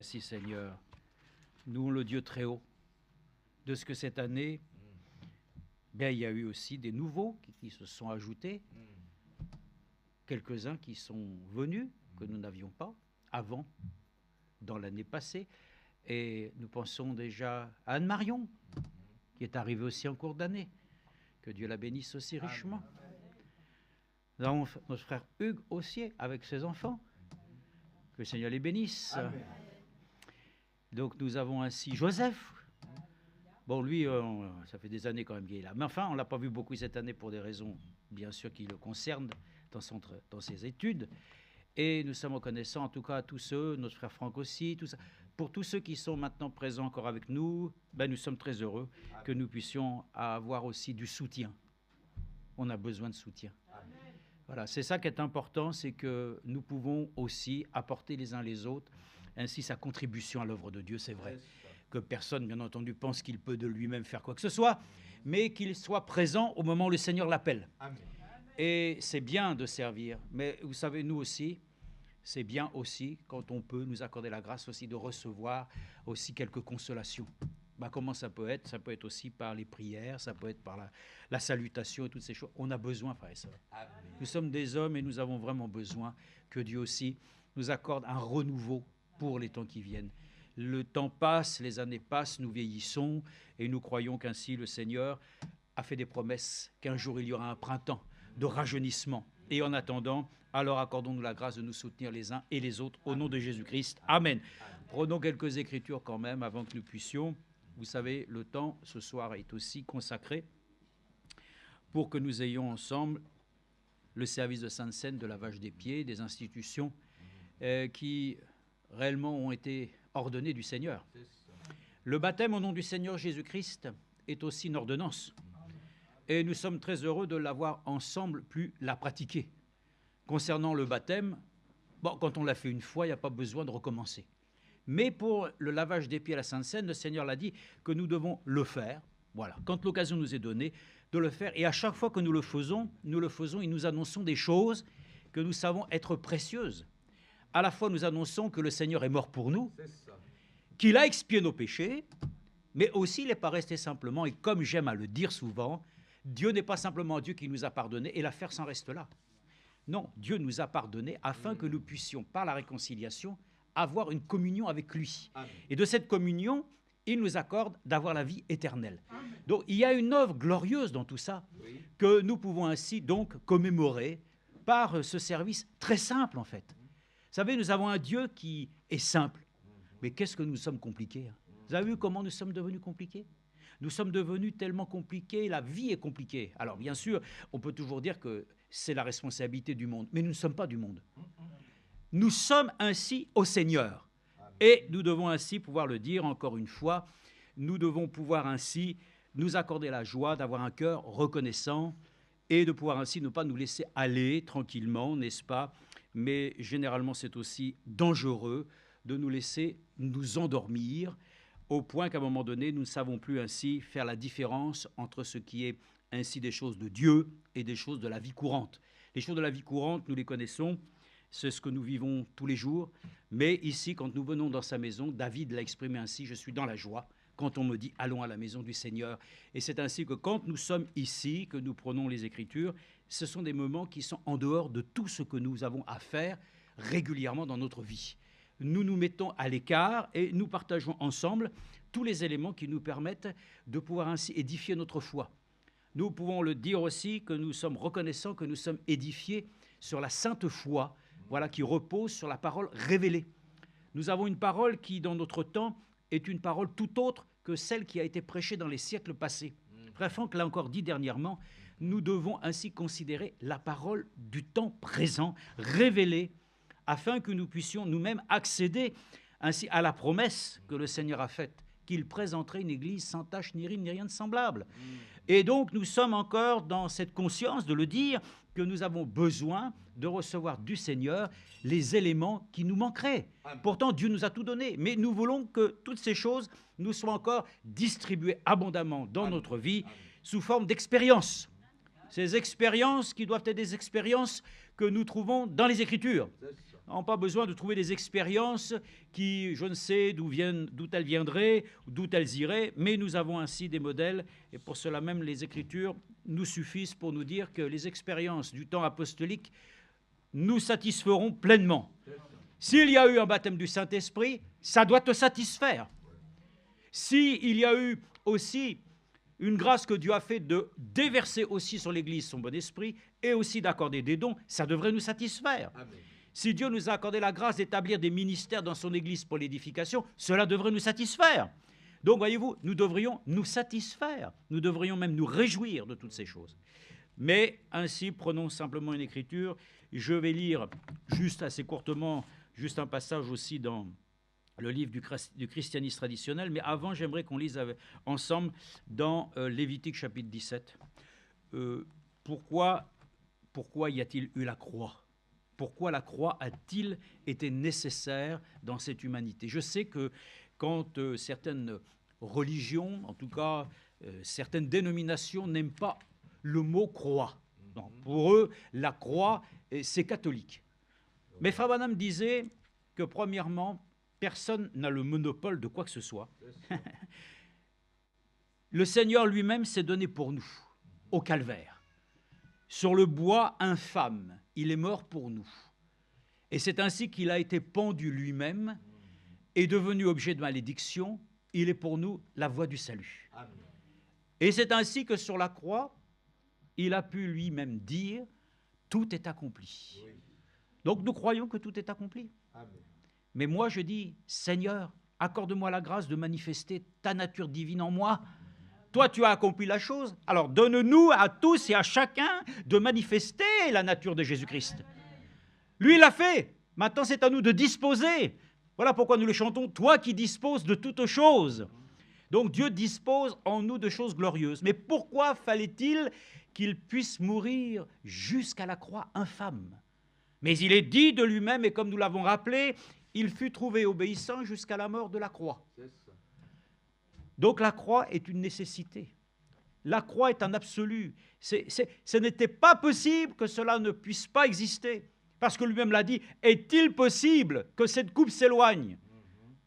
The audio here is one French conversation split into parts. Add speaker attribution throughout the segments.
Speaker 1: Merci Seigneur, nous le Dieu très haut, de ce que cette année, bien, il y a eu aussi des nouveaux qui se sont ajoutés, quelques-uns qui sont venus, que nous n'avions pas avant, dans l'année passée, et nous pensons déjà à Anne-Marion, qui est arrivée aussi en cours d'année, que Dieu la bénisse aussi richement. Nous avons notre frère Hugues aussi, avec ses enfants, que le Seigneur les bénisse. Amen. Donc nous avons ainsi Joseph. Bon, lui, ça fait des années quand même qu'il est là. Mais enfin, on ne l'a pas vu beaucoup cette année pour des raisons, bien sûr, qui le concernent dans ses études. Et nous sommes reconnaissants, en tout cas, à tous ceux, notre frère Franck aussi, tout ça. Pour tous ceux qui sont maintenant présents encore avec nous, ben, nous sommes très heureux que nous puissions avoir aussi du soutien. On a besoin de soutien. Voilà, c'est ça qui est important, c'est que nous pouvons aussi apporter les uns les autres ainsi sa contribution à l'œuvre de Dieu, c'est vrai. Que personne, bien entendu, pense qu'il peut de lui-même faire quoi que ce soit, mais qu'il soit présent au moment où le Seigneur l'appelle. Amen. Et c'est bien de servir, mais vous savez, nous aussi, c'est bien aussi quand on peut nous accorder la grâce aussi de recevoir aussi quelques consolations. Ben, comment ça peut être? Ça peut être aussi par les prières, ça peut être par la salutation et toutes ces choses. On a besoin, frères et sœurs. Amen. Nous sommes des hommes et nous avons vraiment besoin que Dieu aussi nous accorde un renouveau pour les temps qui viennent. Le temps passe, les années passent, nous vieillissons et nous croyons qu'ainsi le Seigneur a fait des promesses, qu'un jour il y aura un printemps de rajeunissement. Et en attendant, alors accordons-nous la grâce de nous soutenir les uns et les autres au nom de Jésus-Christ. Amen. Prenons quelques écritures quand même avant que nous puissions. Vous savez, le temps ce soir est aussi consacré pour que nous ayons ensemble le service de Sainte Seine, de lavage des pieds, des institutions qui réellement ont été ordonnées du Seigneur. Le baptême au nom du Seigneur Jésus-Christ est aussi une ordonnance. Et nous sommes très heureux de l'avoir ensemble pu la pratiquer. Concernant le baptême, bon, quand on l'a fait une fois, il n'y a pas besoin de recommencer. Mais pour le lavage des pieds à la Sainte Seine, le Seigneur l'a dit que nous devons le faire. Voilà, quand l'occasion nous est donnée de le faire. Et à chaque fois que nous le faisons et nous annonçons des choses que nous savons être précieuses. À la fois, nous annonçons que le Seigneur est mort pour nous, qu'il a expié nos péchés, mais aussi il n'est pas resté simplement, et comme j'aime à le dire souvent, Dieu n'est pas simplement Dieu qui nous a pardonné et l'affaire s'en reste là. Non, Dieu nous a pardonné afin que nous puissions, par la réconciliation, avoir une communion avec lui. Amen. Et de cette communion, il nous accorde d'avoir la vie éternelle. Amen. Donc il y a une œuvre glorieuse dans tout ça, oui, que nous pouvons ainsi donc commémorer par ce service très simple en fait. Vous savez, nous avons un Dieu qui est simple, mais qu'est-ce que nous sommes compliqués, hein? Vous avez vu comment nous sommes devenus compliqués? Nous sommes devenus tellement compliqués, la vie est compliquée. Alors bien sûr, on peut toujours dire que c'est la responsabilité du monde, mais nous ne sommes pas du monde. Nous sommes ainsi au Seigneur. Et nous devons ainsi pouvoir le dire encore une fois, nous devons pouvoir ainsi nous accorder la joie d'avoir un cœur reconnaissant et de pouvoir ainsi ne pas nous laisser aller tranquillement, n'est-ce pas? Mais généralement, c'est aussi dangereux de nous laisser nous endormir au point qu'à un moment donné, nous ne savons plus ainsi faire la différence entre ce qui est ainsi des choses de Dieu et des choses de la vie courante. Les choses de la vie courante, nous les connaissons, c'est ce que nous vivons tous les jours. Mais ici, quand nous venons dans sa maison, David l'a exprimé ainsi, je suis dans la joie quand on me dit allons à la maison du Seigneur. Et c'est ainsi que quand nous sommes ici, que nous prenons les Écritures, ce sont des moments qui sont en dehors de tout ce que nous avons à faire régulièrement dans notre vie. Nous nous mettons à l'écart et nous partageons ensemble tous les éléments qui nous permettent de pouvoir ainsi édifier notre foi. Nous pouvons le dire aussi que nous sommes reconnaissants que nous sommes édifiés sur la sainte foi, voilà, qui repose sur la parole révélée. Nous avons une parole qui, dans notre temps, est une parole tout autre que celle qui a été prêchée dans les siècles passés. Frère Franck l'a encore dit dernièrement, nous devons ainsi considérer la parole du temps présent, révélée, afin que nous puissions nous-mêmes accéder ainsi à la promesse que le Seigneur a faite, qu'il présenterait une église sans tache, ni rime, ni rien de semblable. Et donc, nous sommes encore dans cette conscience de le dire, que nous avons besoin de recevoir du Seigneur les éléments qui nous manqueraient. Amen. Pourtant, Dieu nous a tout donné, mais nous voulons que toutes ces choses nous soient encore distribuées abondamment dans notre vie sous forme d'expériences. Ces expériences qui doivent être des expériences que nous trouvons dans les Écritures. Nous n'avons pas besoin de trouver des expériences qui, je ne sais d'où elles viendraient, d'où elles iraient, mais nous avons ainsi des modèles, et pour cela même les Écritures nous suffisent pour nous dire que les expériences du temps apostolique nous satisferont pleinement. S'il y a eu un baptême du Saint-Esprit, ça doit te satisfaire. S'il y a eu aussi une grâce que Dieu a fait de déverser aussi sur l'Église son bon esprit et aussi d'accorder des dons, ça devrait nous satisfaire. Amen. Si Dieu nous a accordé la grâce d'établir des ministères dans son Église pour l'édification, cela devrait nous satisfaire. Donc, voyez-vous, nous devrions nous satisfaire. Nous devrions même nous réjouir de toutes ces choses. Mais ainsi, prenons simplement une écriture. Je vais lire juste assez courtement, juste un passage aussi dans le livre du christianisme traditionnel, mais avant, j'aimerais qu'on lise ensemble dans Lévitique chapitre 17. Pourquoi y a-t-il eu la croix? Pourquoi la croix a-t-il été nécessaire dans cette humanité? Je sais que quand certaines religions, en tout cas certaines dénominations, n'aiment pas le mot croix. Non, pour eux, la croix, c'est catholique. Mais Frère Branham disait que premièrement, personne n'a le monopole de quoi que ce soit. Le Seigneur lui-même s'est donné pour nous, au calvaire. Sur le bois infâme, il est mort pour nous. Et c'est ainsi qu'il a été pendu lui-même et devenu objet de malédiction. Il est pour nous la voie du salut. Amen. Et c'est ainsi que sur la croix, il a pu lui-même dire « Tout est accompli oui. ». Donc nous croyons que tout est accompli. Amen. Mais moi, je dis, Seigneur, accorde-moi la grâce de manifester ta nature divine en moi. Toi, tu as accompli la chose. Alors, donne-nous à tous et à chacun de manifester la nature de Jésus-Christ. Lui, il l'a fait. Maintenant, c'est à nous de disposer. Voilà pourquoi nous le chantons, toi qui disposes de toutes choses. Donc, Dieu dispose en nous de choses glorieuses. Mais pourquoi fallait-il qu'il puisse mourir jusqu'à la croix infâme? Mais il est dit de lui-même, et comme nous l'avons rappelé, il fut trouvé obéissant jusqu'à la mort de la croix. Donc la croix est une nécessité. La croix est un absolu. Ce n'était pas possible que cela ne puisse pas exister. Parce que lui-même l'a dit, est-il possible que cette coupe s'éloigne?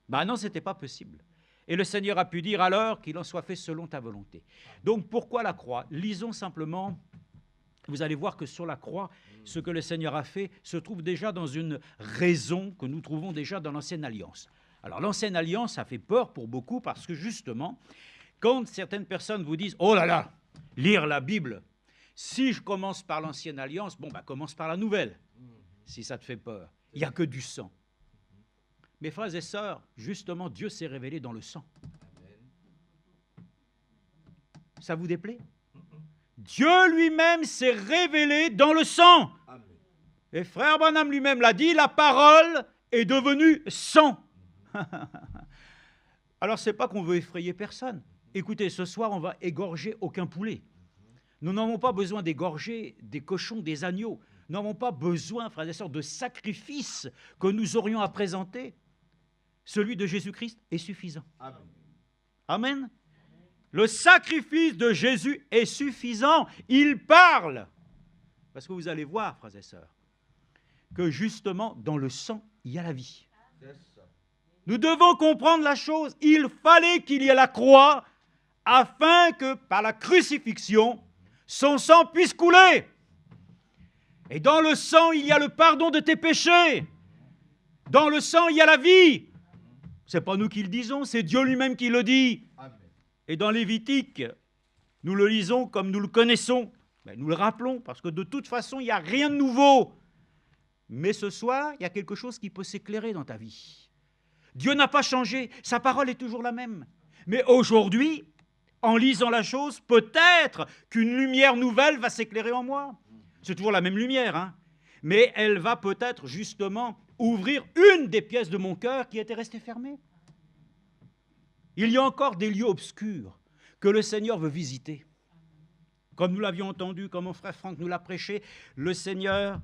Speaker 1: Ben non, ce n'était pas possible. Et le Seigneur a pu dire alors qu'il en soit fait selon ta volonté. Donc pourquoi la croix? Lisons simplement. Vous allez voir que sur la croix, ce que le Seigneur a fait se trouve déjà dans une raison que nous trouvons déjà dans l'Ancienne Alliance. Alors l'Ancienne Alliance, ça fait peur pour beaucoup parce que justement, quand certaines personnes vous disent « Oh là là, lire la Bible, si je commence par l'Ancienne Alliance, bon, bah commence par la Nouvelle, si ça te fait peur. Il n'y a que du sang. » Mes frères et sœurs, justement, Dieu s'est révélé dans le sang. Ça vous déplaît? Dieu lui-même s'est révélé dans le sang. Amen. Et Frère Branham lui-même l'a dit, la parole est devenue sang. Alors, ce n'est pas qu'on veut effrayer personne. Écoutez, ce soir, on va égorger aucun poulet. Nous n'avons pas besoin d'égorger des cochons, des agneaux. Nous n'avons pas besoin, frères et sœurs, de sacrifices que nous aurions à présenter. Celui de Jésus-Christ est suffisant. Amen. Amen. Le sacrifice de Jésus est suffisant. Il parle. Parce que vous allez voir, frères et sœurs, que justement, dans le sang, il y a la vie. Nous devons comprendre la chose. Il fallait qu'il y ait la croix afin que, par la crucifixion, son sang puisse couler. Et dans le sang, il y a le pardon de tes péchés. Dans le sang, il y a la vie. Ce n'est pas nous qui le disons, c'est Dieu lui-même qui le dit. Amen. Et dans Lévitique, nous le lisons comme nous le connaissons. Mais nous le rappelons, parce que de toute façon, il n'y a rien de nouveau. Mais ce soir, il y a quelque chose qui peut s'éclairer dans ta vie. Dieu n'a pas changé, sa parole est toujours la même. Mais aujourd'hui, en lisant la chose, peut-être qu'une lumière nouvelle va s'éclairer en moi. C'est toujours la même lumière, hein. Mais elle va peut-être justement ouvrir une des pièces de mon cœur qui était restée fermée. Il y a encore des lieux obscurs que le Seigneur veut visiter. Comme nous l'avions entendu, comme mon frère Franck nous l'a prêché, le Seigneur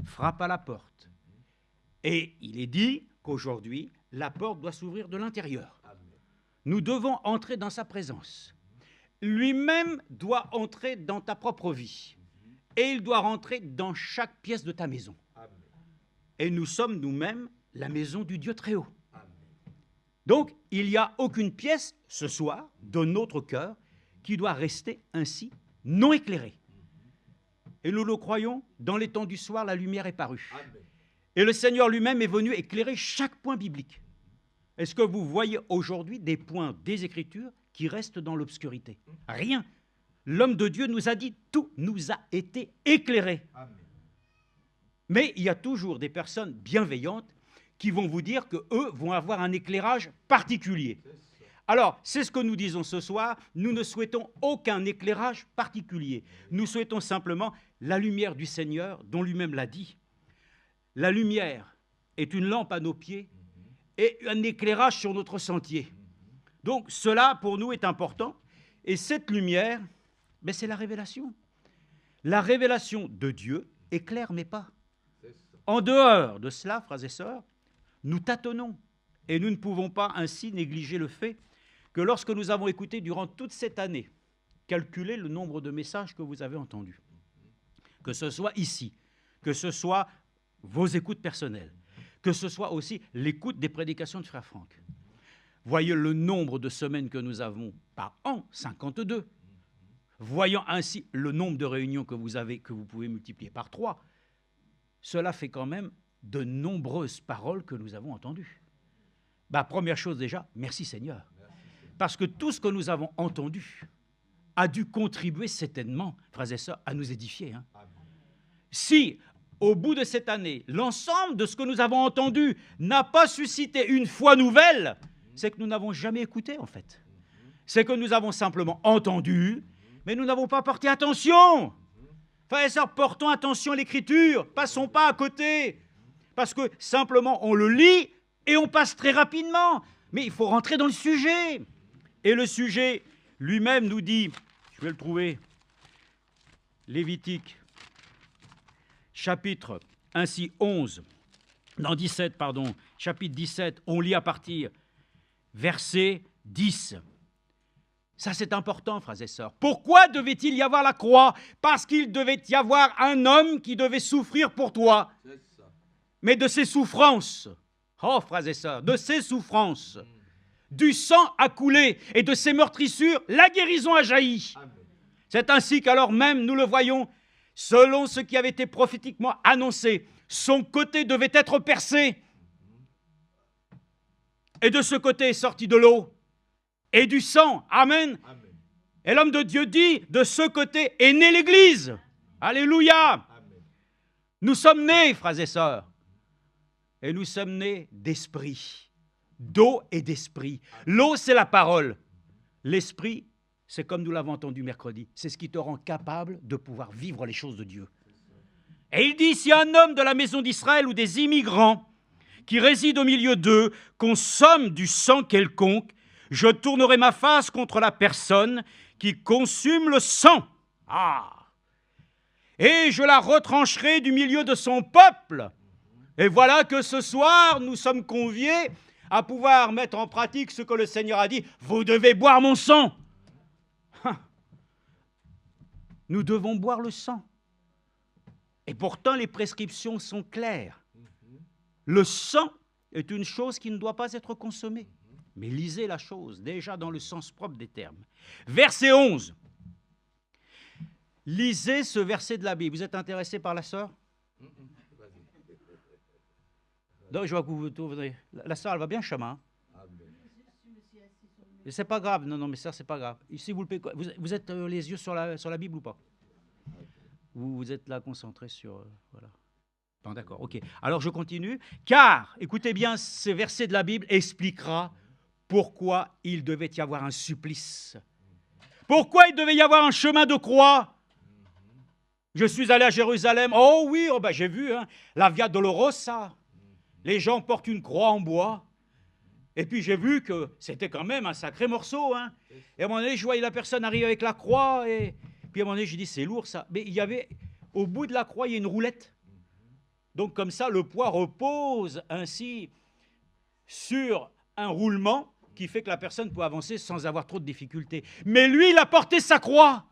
Speaker 1: frappe à la porte. Et il est dit qu'aujourd'hui, la porte doit s'ouvrir de l'intérieur. Nous devons entrer dans sa présence. Lui-même doit entrer dans ta propre vie. Et il doit rentrer dans chaque pièce de ta maison. et nous sommes nous-mêmes la maison du Dieu très haut. Donc, il n'y a aucune pièce ce soir de notre cœur qui doit rester ainsi non éclairée. Et nous le croyons, dans les temps du soir, la lumière est parue. Et le Seigneur lui-même est venu éclairer chaque point biblique. Est-ce que vous voyez aujourd'hui des points des Écritures qui restent dans l'obscurité? Rien. L'homme de Dieu nous a dit, tout nous a été éclairé. Mais il y a toujours des personnes bienveillantes qui vont vous dire qu'eux vont avoir un éclairage particulier. Alors, c'est ce que nous disons ce soir, nous ne souhaitons aucun éclairage particulier. Nous souhaitons simplement la lumière du Seigneur, dont lui-même l'a dit. La lumière est une lampe à nos pieds et un éclairage sur notre sentier. Donc, cela, pour nous, est important. Et cette lumière, ben, c'est la révélation. La révélation de Dieu éclaire mes pas. En dehors de cela, frères et sœurs, nous tâtonnons et nous ne pouvons pas ainsi négliger le fait que lorsque nous avons écouté durant toute cette année, calculez le nombre de messages que vous avez entendus, que ce soit ici, que ce soit vos écoutes personnelles, que ce soit aussi l'écoute des prédications de Frère Franck. Voyez le nombre de semaines que nous avons par an, 52. Voyant ainsi le nombre de réunions que vous avez, que vous pouvez multiplier par 3, cela fait quand même de nombreuses paroles que nous avons entendues. Première chose déjà, merci Seigneur. Parce que tout ce que nous avons entendu a dû contribuer certainement, frères et sœurs, à nous édifier. Si, au bout de cette année, l'ensemble de ce que nous avons entendu n'a pas suscité une foi nouvelle, c'est que nous n'avons jamais écouté, en fait. C'est que nous avons simplement entendu, mais nous n'avons pas porté attention. Frères et sœurs, portons attention à l'Écriture, passons pas à côté. Parce que simplement, on le lit et on passe très rapidement. Mais il faut rentrer dans le sujet. Et le sujet lui-même nous dit, je vais le trouver, Lévitique, chapitre ainsi 11, non 17, pardon, chapitre 17, on lit à partir verset 10. Ça, c'est important, frères et sœurs. Pourquoi devait-il y avoir la croix? Parce qu'il devait y avoir un homme qui devait souffrir pour toi. Mais de ses souffrances, oh, frères et sœurs, de ses souffrances, du sang a coulé et de ses meurtrissures, la guérison a jailli. C'est ainsi qu'alors même, nous le voyons, selon ce qui avait été prophétiquement annoncé, son côté devait être percé. Et de ce côté est sorti de l'eau et du sang. Amen. Amen. Et l'homme de Dieu dit, de ce côté est née l'Église. Alléluia. Amen. Nous sommes nés, frères et sœurs, et nous sommes nés d'esprit, d'eau et d'esprit. L'eau, c'est la parole. L'esprit, c'est comme nous l'avons entendu mercredi, c'est ce qui te rend capable de pouvoir vivre les choses de Dieu. Et il dit, si un homme de la maison d'Israël ou des immigrants qui résident au milieu d'eux consomme du sang quelconque, je tournerai ma face contre la personne qui consume le sang. Et je la retrancherai du milieu de son peuple. Et voilà que ce soir, nous sommes conviés à pouvoir mettre en pratique ce que le Seigneur a dit. Vous devez boire mon sang. Nous devons boire le sang. Et pourtant, les prescriptions sont claires. Le sang est une chose qui ne doit pas être consommée. Mais lisez la chose, déjà dans le sens propre des termes. Verset 11. Lisez ce verset de la Bible. Vous êtes intéressé par la sœur? Donc, je vois que vous tournez. La sœur, elle va bien, chemin. C'est pas grave. Non, mais ça, c'est pas grave. Ici, vous êtes les yeux sur la Bible ou pas? Vous êtes là concentré sur... voilà. Bon, d'accord, ok. Alors, je continue. Car, écoutez bien, ce verset de la Bible expliquera pourquoi il devait y avoir un supplice. Pourquoi il devait y avoir un chemin de croix? Je suis allé à Jérusalem. Oh oui, j'ai vu, la Via Dolorosa. Les gens portent une croix en bois. Et puis j'ai vu que c'était quand même un sacré morceau. Et à un moment donné, je voyais la personne arriver avec la croix. Et puis à un moment donné, j'ai dit, c'est lourd ça. Mais il y avait, au bout de la croix, il y a une roulette. Donc comme ça, le poids repose ainsi sur un roulement qui fait que la personne peut avancer sans avoir trop de difficultés. Mais lui, il a porté sa croix.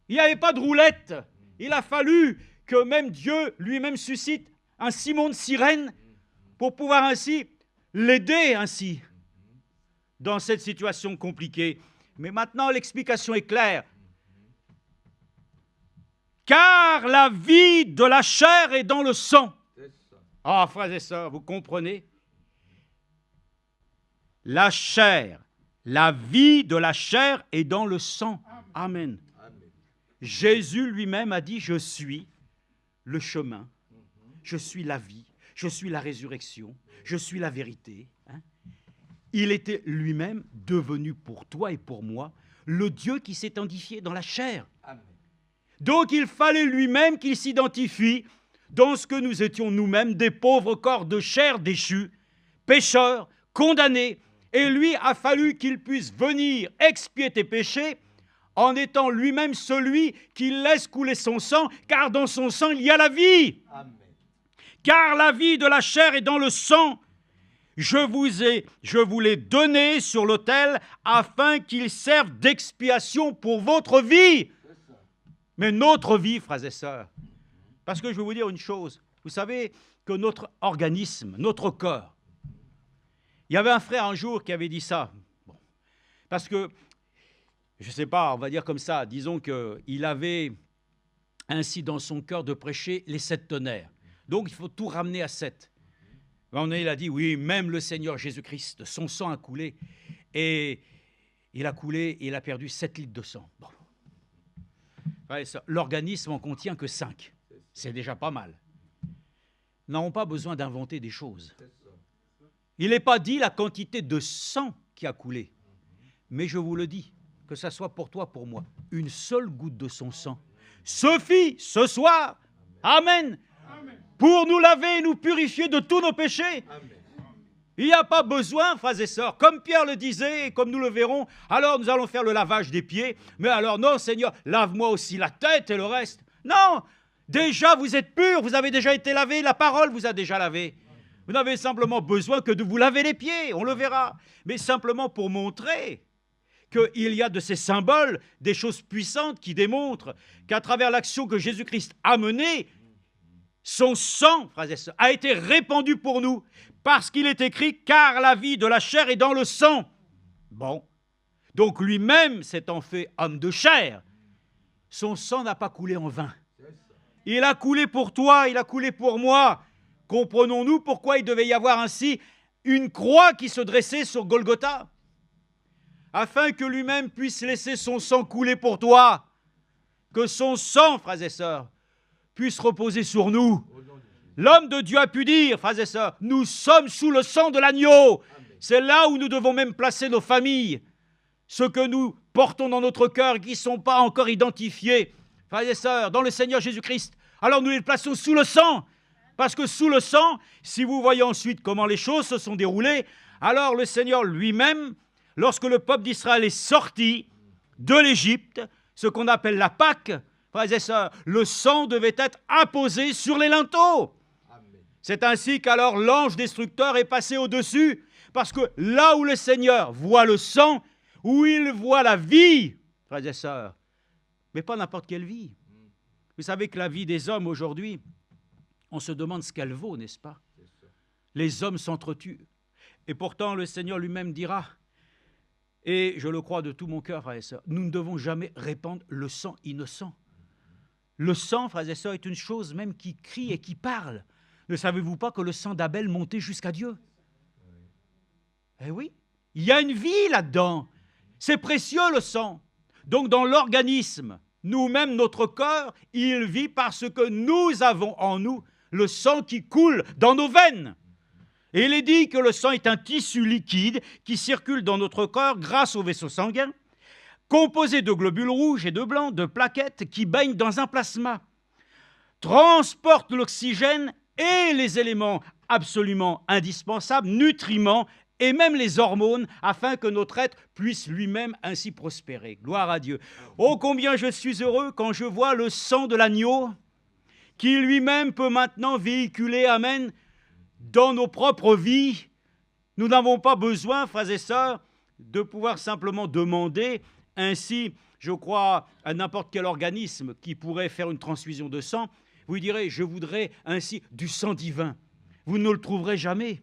Speaker 1: Il n'y avait pas de roulette. Il a fallu que même Dieu lui-même suscite un Simon de Cyrène pour pouvoir ainsi l'aider ainsi dans cette situation compliquée. Mais maintenant, l'explication est claire. Car la vie de la chair est dans le sang. Ah, frères et sœurs, vous comprenez? La chair, la vie de la chair est dans le sang. Amen. Jésus lui-même a dit, je suis le chemin, je suis la vie, je suis la résurrection, je suis la vérité. Il était lui-même devenu pour toi et pour moi le Dieu qui s'est identifié dans la chair. Amen. Donc il fallait lui-même qu'il s'identifie dans ce que nous étions nous-mêmes, des pauvres corps de chair déchus, pécheurs, condamnés. Et lui a fallu qu'il puisse venir expier tes péchés en étant lui-même celui qui laisse couler son sang, car dans son sang il y a la vie. Amen. Car la vie de la chair est dans le sang. Je vous l'ai donné sur l'autel afin qu'il serve d'expiation pour votre vie. Mais notre vie, frères et sœurs, parce que je vais vous dire une chose, vous savez que notre organisme, notre corps, il y avait un frère un jour qui avait dit ça, bon, parce que, je ne sais pas, on va dire comme ça, disons qu'il avait ainsi dans son cœur de prêcher les 7 tonnerres. Donc il faut tout ramener à 7. Il a dit, oui, même le Seigneur Jésus-Christ, son sang a coulé, et il a coulé et il a perdu 7 litres de sang. Bon. L'organisme en contient que 5. C'est déjà pas mal. Nous n'avons pas besoin d'inventer des choses. Il n'est pas dit la quantité de sang qui a coulé. Mais je vous le dis, que ça soit pour toi, pour moi, une seule goutte de son sang suffit ce soir. Amen. Amen. Pour nous laver et nous purifier de tous nos péchés. Amen. Il n'y a pas besoin, frères et sœurs, comme Pierre le disait, et comme nous le verrons, alors nous allons faire le lavage des pieds, mais alors non, Seigneur, lave-moi aussi la tête et le reste. Non, déjà vous êtes purs, vous avez déjà été lavés, la parole vous a déjà lavé. Vous n'avez simplement besoin que de vous laver les pieds, on le verra, mais simplement pour montrer qu'il y a de ces symboles, des choses puissantes qui démontrent qu'à travers l'action que Jésus-Christ a menée, son sang, frères et sœurs, a été répandu pour nous, parce qu'il est écrit « car la vie de la chair est dans le sang ». Bon, donc lui-même s'étant fait homme de chair, son sang n'a pas coulé en vain. Il a coulé pour toi, il a coulé pour moi. Comprenons-nous pourquoi il devait y avoir ainsi une croix qui se dressait sur Golgotha, afin que lui-même puisse laisser son sang couler pour toi, que son sang, frères et sœurs, puisse reposer sur nous. L'homme de Dieu a pu dire, frères et sœurs, nous sommes sous le sang de l'agneau. C'est là où nous devons même placer nos familles, ceux que nous portons dans notre cœur et qui ne sont pas encore identifiés, frères et sœurs, dans le Seigneur Jésus-Christ. Alors nous les plaçons sous le sang, parce que sous le sang, si vous voyez ensuite comment les choses se sont déroulées, alors le Seigneur lui-même, lorsque le peuple d'Israël est sorti de l'Égypte, ce qu'on appelle la Pâque, frères et sœurs, le sang devait être apposé sur les linteaux. C'est ainsi qu'alors l'ange destructeur est passé au-dessus, parce que là où le Seigneur voit le sang, où il voit la vie, frères et sœurs, mais pas n'importe quelle vie. Vous savez que la vie des hommes aujourd'hui, on se demande ce qu'elle vaut, n'est-ce pas? Les hommes s'entretuent. Et pourtant, le Seigneur lui-même dira, et je le crois de tout mon cœur, frères et sœurs, nous ne devons jamais répandre le sang innocent. Le sang, frères et sœurs, est une chose même qui crie et qui parle. Ne savez-vous pas que le sang d'Abel montait jusqu'à Dieu? Eh oui, il y a une vie là-dedans. C'est précieux le sang. Donc dans l'organisme, nous-mêmes, notre corps, il vit parce que nous avons en nous le sang qui coule dans nos veines. Et il est dit que le sang est un tissu liquide qui circule dans notre corps grâce aux vaisseaux sanguins, composé de globules rouges et de blancs, de plaquettes qui baignent dans un plasma, transporte l'oxygène et les éléments absolument indispensables, nutriments et même les hormones, afin que notre être puisse lui-même ainsi prospérer. Gloire à Dieu. Oh, combien je suis heureux quand je vois le sang de l'agneau qui lui-même peut maintenant véhiculer, amen, dans nos propres vies. Nous n'avons pas besoin, frères et sœurs, de pouvoir simplement demander ainsi, je crois, à n'importe quel organisme qui pourrait faire une transfusion de sang, Vous direz, je voudrais ainsi du sang divin. Vous ne le trouverez jamais.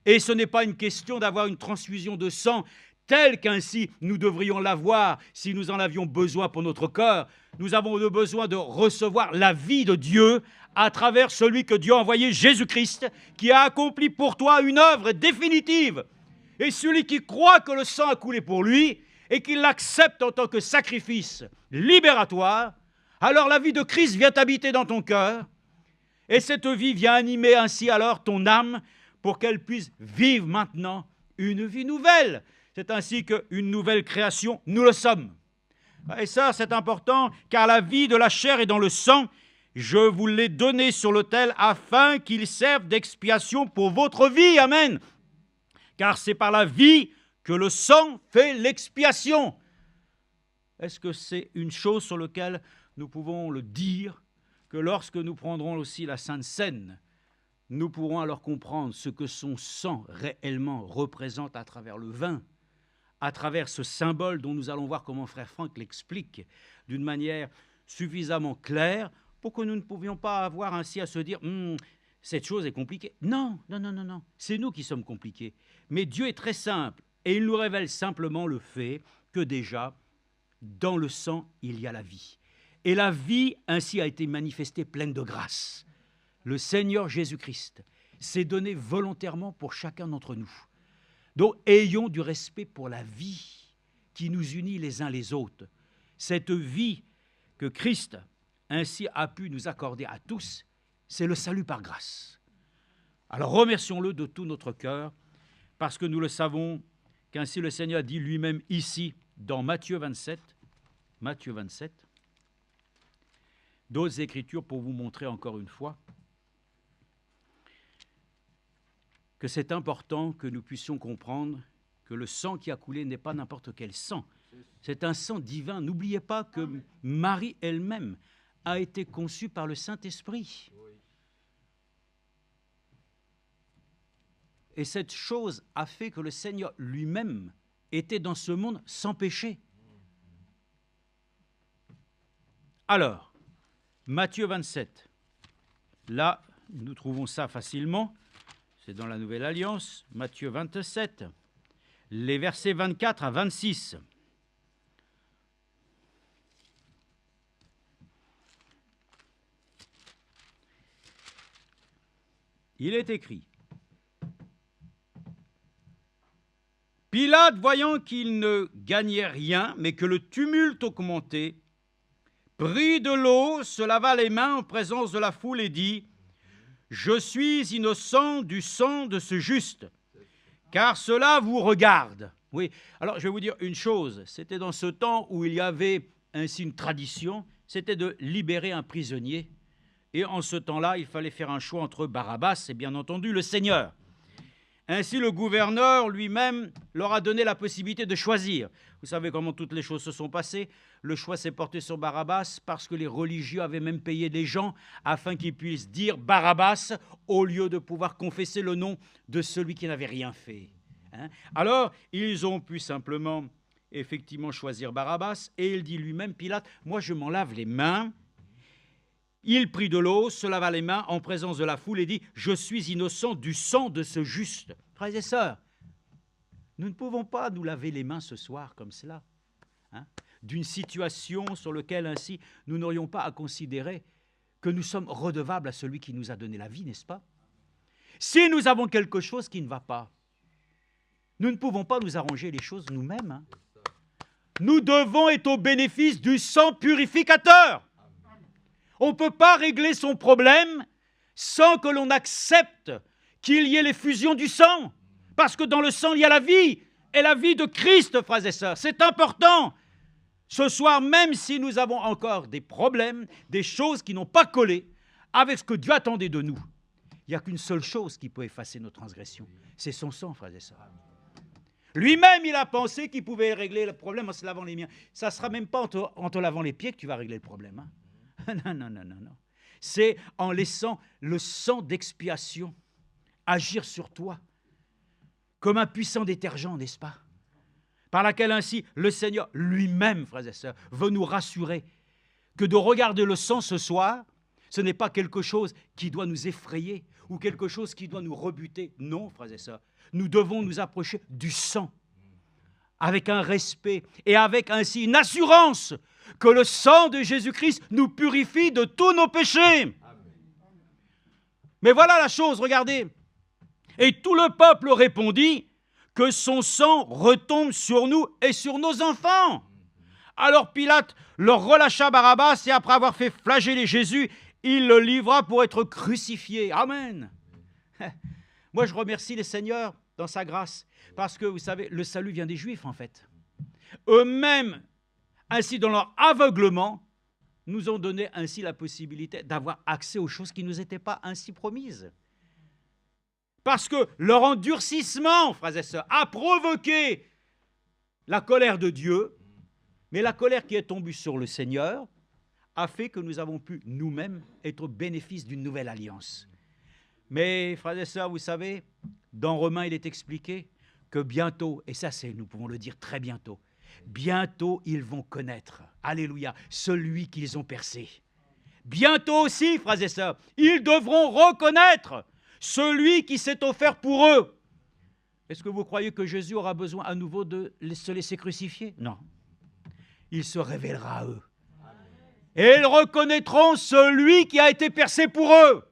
Speaker 1: Et ce n'est pas une question d'avoir une transfusion de sang telle qu'ainsi nous devrions l'avoir si nous en avions besoin pour notre corps. Nous avons besoin de recevoir la vie de Dieu à travers celui que Dieu a envoyé, Jésus-Christ, qui a accompli pour toi une œuvre définitive. Et celui qui croit que le sang a coulé pour lui et qui l'accepte en tant que sacrifice libératoire, alors la vie de Christ vient habiter dans ton cœur et cette vie vient animer ainsi alors ton âme pour qu'elle puisse vivre maintenant une vie nouvelle. C'est ainsi qu'une nouvelle création, nous le sommes. Et ça, c'est important, car la vie de la chair est dans le sang. Je vous l'ai donné sur l'autel afin qu'il serve d'expiation pour votre vie. Amen. Car c'est par la vie que le sang fait l'expiation. Est-ce que c'est une chose sur laquelle nous pouvons le dire, que lorsque nous prendrons aussi la Sainte Seine, nous pourrons alors comprendre ce que son sang réellement représente à travers le vin, à travers ce symbole dont nous allons voir comment frère Franck l'explique d'une manière suffisamment claire pour que nous ne pouvions pas avoir ainsi à se dire cette chose est compliquée. Non, c'est nous qui sommes compliqués. Mais Dieu est très simple et il nous révèle simplement le fait que déjà, dans le sang, il y a la vie. Et la vie ainsi a été manifestée pleine de grâce. Le Seigneur Jésus-Christ s'est donné volontairement pour chacun d'entre nous. Donc, ayons du respect pour la vie qui nous unit les uns les autres. Cette vie que Christ ainsi a pu nous accorder à tous, c'est le salut par grâce. Alors, remercions-le de tout notre cœur, parce que nous le savons qu'ainsi le Seigneur dit lui-même ici, dans Matthieu 27, d'autres Écritures pour vous montrer encore une fois que c'est important que nous puissions comprendre que le sang qui a coulé n'est pas n'importe quel sang. C'est un sang divin. N'oubliez pas que Marie elle-même a été conçue par le Saint-Esprit. Et cette chose a fait que le Seigneur lui-même était dans ce monde sans péché. Alors, Matthieu 27, là, nous trouvons ça facilement. C'est dans la Nouvelle Alliance, Matthieu 27, les versets 24 à 26. Il est écrit, « Pilate, voyant qu'il ne gagnait rien, mais que le tumulte augmentait, prit de l'eau, se lava les mains en présence de la foule et dit, « Je suis innocent du sang de ce juste, car cela vous regarde. » Oui, alors je vais vous dire une chose, c'était dans ce temps où il y avait ainsi une tradition, c'était de libérer un prisonnier. Et en ce temps-là, il fallait faire un choix entre Barabbas et bien entendu le Seigneur. Ainsi, le gouverneur lui-même leur a donné la possibilité de choisir. Vous savez comment toutes les choses se sont passées. Le choix s'est porté sur Barabbas parce que les religieux avaient même payé des gens afin qu'ils puissent dire Barabbas au lieu de pouvoir confesser le nom de celui qui n'avait rien fait. Alors, ils ont pu simplement, effectivement, choisir Barabbas. Et il dit lui-même, Pilate, moi je m'en lave les mains. Il prit de l'eau, se lava les mains en présence de la foule et dit « Je suis innocent du sang de ce juste. » Frères et sœurs, nous ne pouvons pas nous laver les mains ce soir comme cela, d'une situation sur laquelle ainsi nous n'aurions pas à considérer que nous sommes redevables à celui qui nous a donné la vie, n'est-ce pas? Si nous avons quelque chose qui ne va pas, nous ne pouvons pas nous arranger les choses nous-mêmes. Nous devons être au bénéfice du sang purificateur. On ne peut pas régler son problème sans que l'on accepte qu'il y ait l'effusion du sang. Parce que dans le sang, il y a la vie. Et la vie de Christ, frères et sœurs. C'est important. Ce soir, même si nous avons encore des problèmes, des choses qui n'ont pas collé avec ce que Dieu attendait de nous, il n'y a qu'une seule chose qui peut effacer nos transgressions. C'est son sang, frères et sœurs. Lui-même, il a pensé qu'il pouvait régler le problème en se lavant les mains. Ça ne sera même pas en te lavant les pieds que tu vas régler le problème. Non. C'est en laissant le sang d'expiation agir sur toi comme un puissant détergent, n'est-ce pas? Par laquelle ainsi le Seigneur lui-même, frères et sœurs, veut nous rassurer que de regarder le sang ce soir, Ce n'est pas quelque chose qui doit nous effrayer ou quelque chose qui doit nous rebuter. Non, frères et sœurs, nous devons nous approcher du sang avec un respect et avec ainsi une assurance que le sang de Jésus-Christ nous purifie de tous nos péchés. Mais voilà la chose, regardez. Et tout le peuple répondit que son sang retombe sur nous et sur nos enfants. Alors Pilate leur relâcha Barabbas et après avoir fait flageller Jésus, il le livra pour être crucifié. Amen. Moi, je remercie le Seigneur dans sa grâce parce que, vous savez, le salut vient des Juifs, en fait. Eux-mêmes, ainsi dans leur aveuglement, nous ont donné ainsi la possibilité d'avoir accès aux choses qui ne nous étaient pas ainsi promises. Parce que leur endurcissement, frères et sœurs, a provoqué la colère de Dieu, mais la colère qui est tombée sur le Seigneur a fait que nous avons pu nous-mêmes être au bénéfice d'une nouvelle alliance. Mais, frères et sœurs, vous savez, dans Romains, il est expliqué que bientôt, et ça nous pouvons le dire très bientôt, bientôt ils vont connaître, alléluia, celui qu'ils ont percé. Bientôt aussi, frères et sœurs, ils devront reconnaître celui qui s'est offert pour eux. Est-ce que vous croyez que Jésus aura besoin à nouveau de se laisser crucifier? Non. Il se révélera à eux. Et ils reconnaîtront celui qui a été percé pour eux.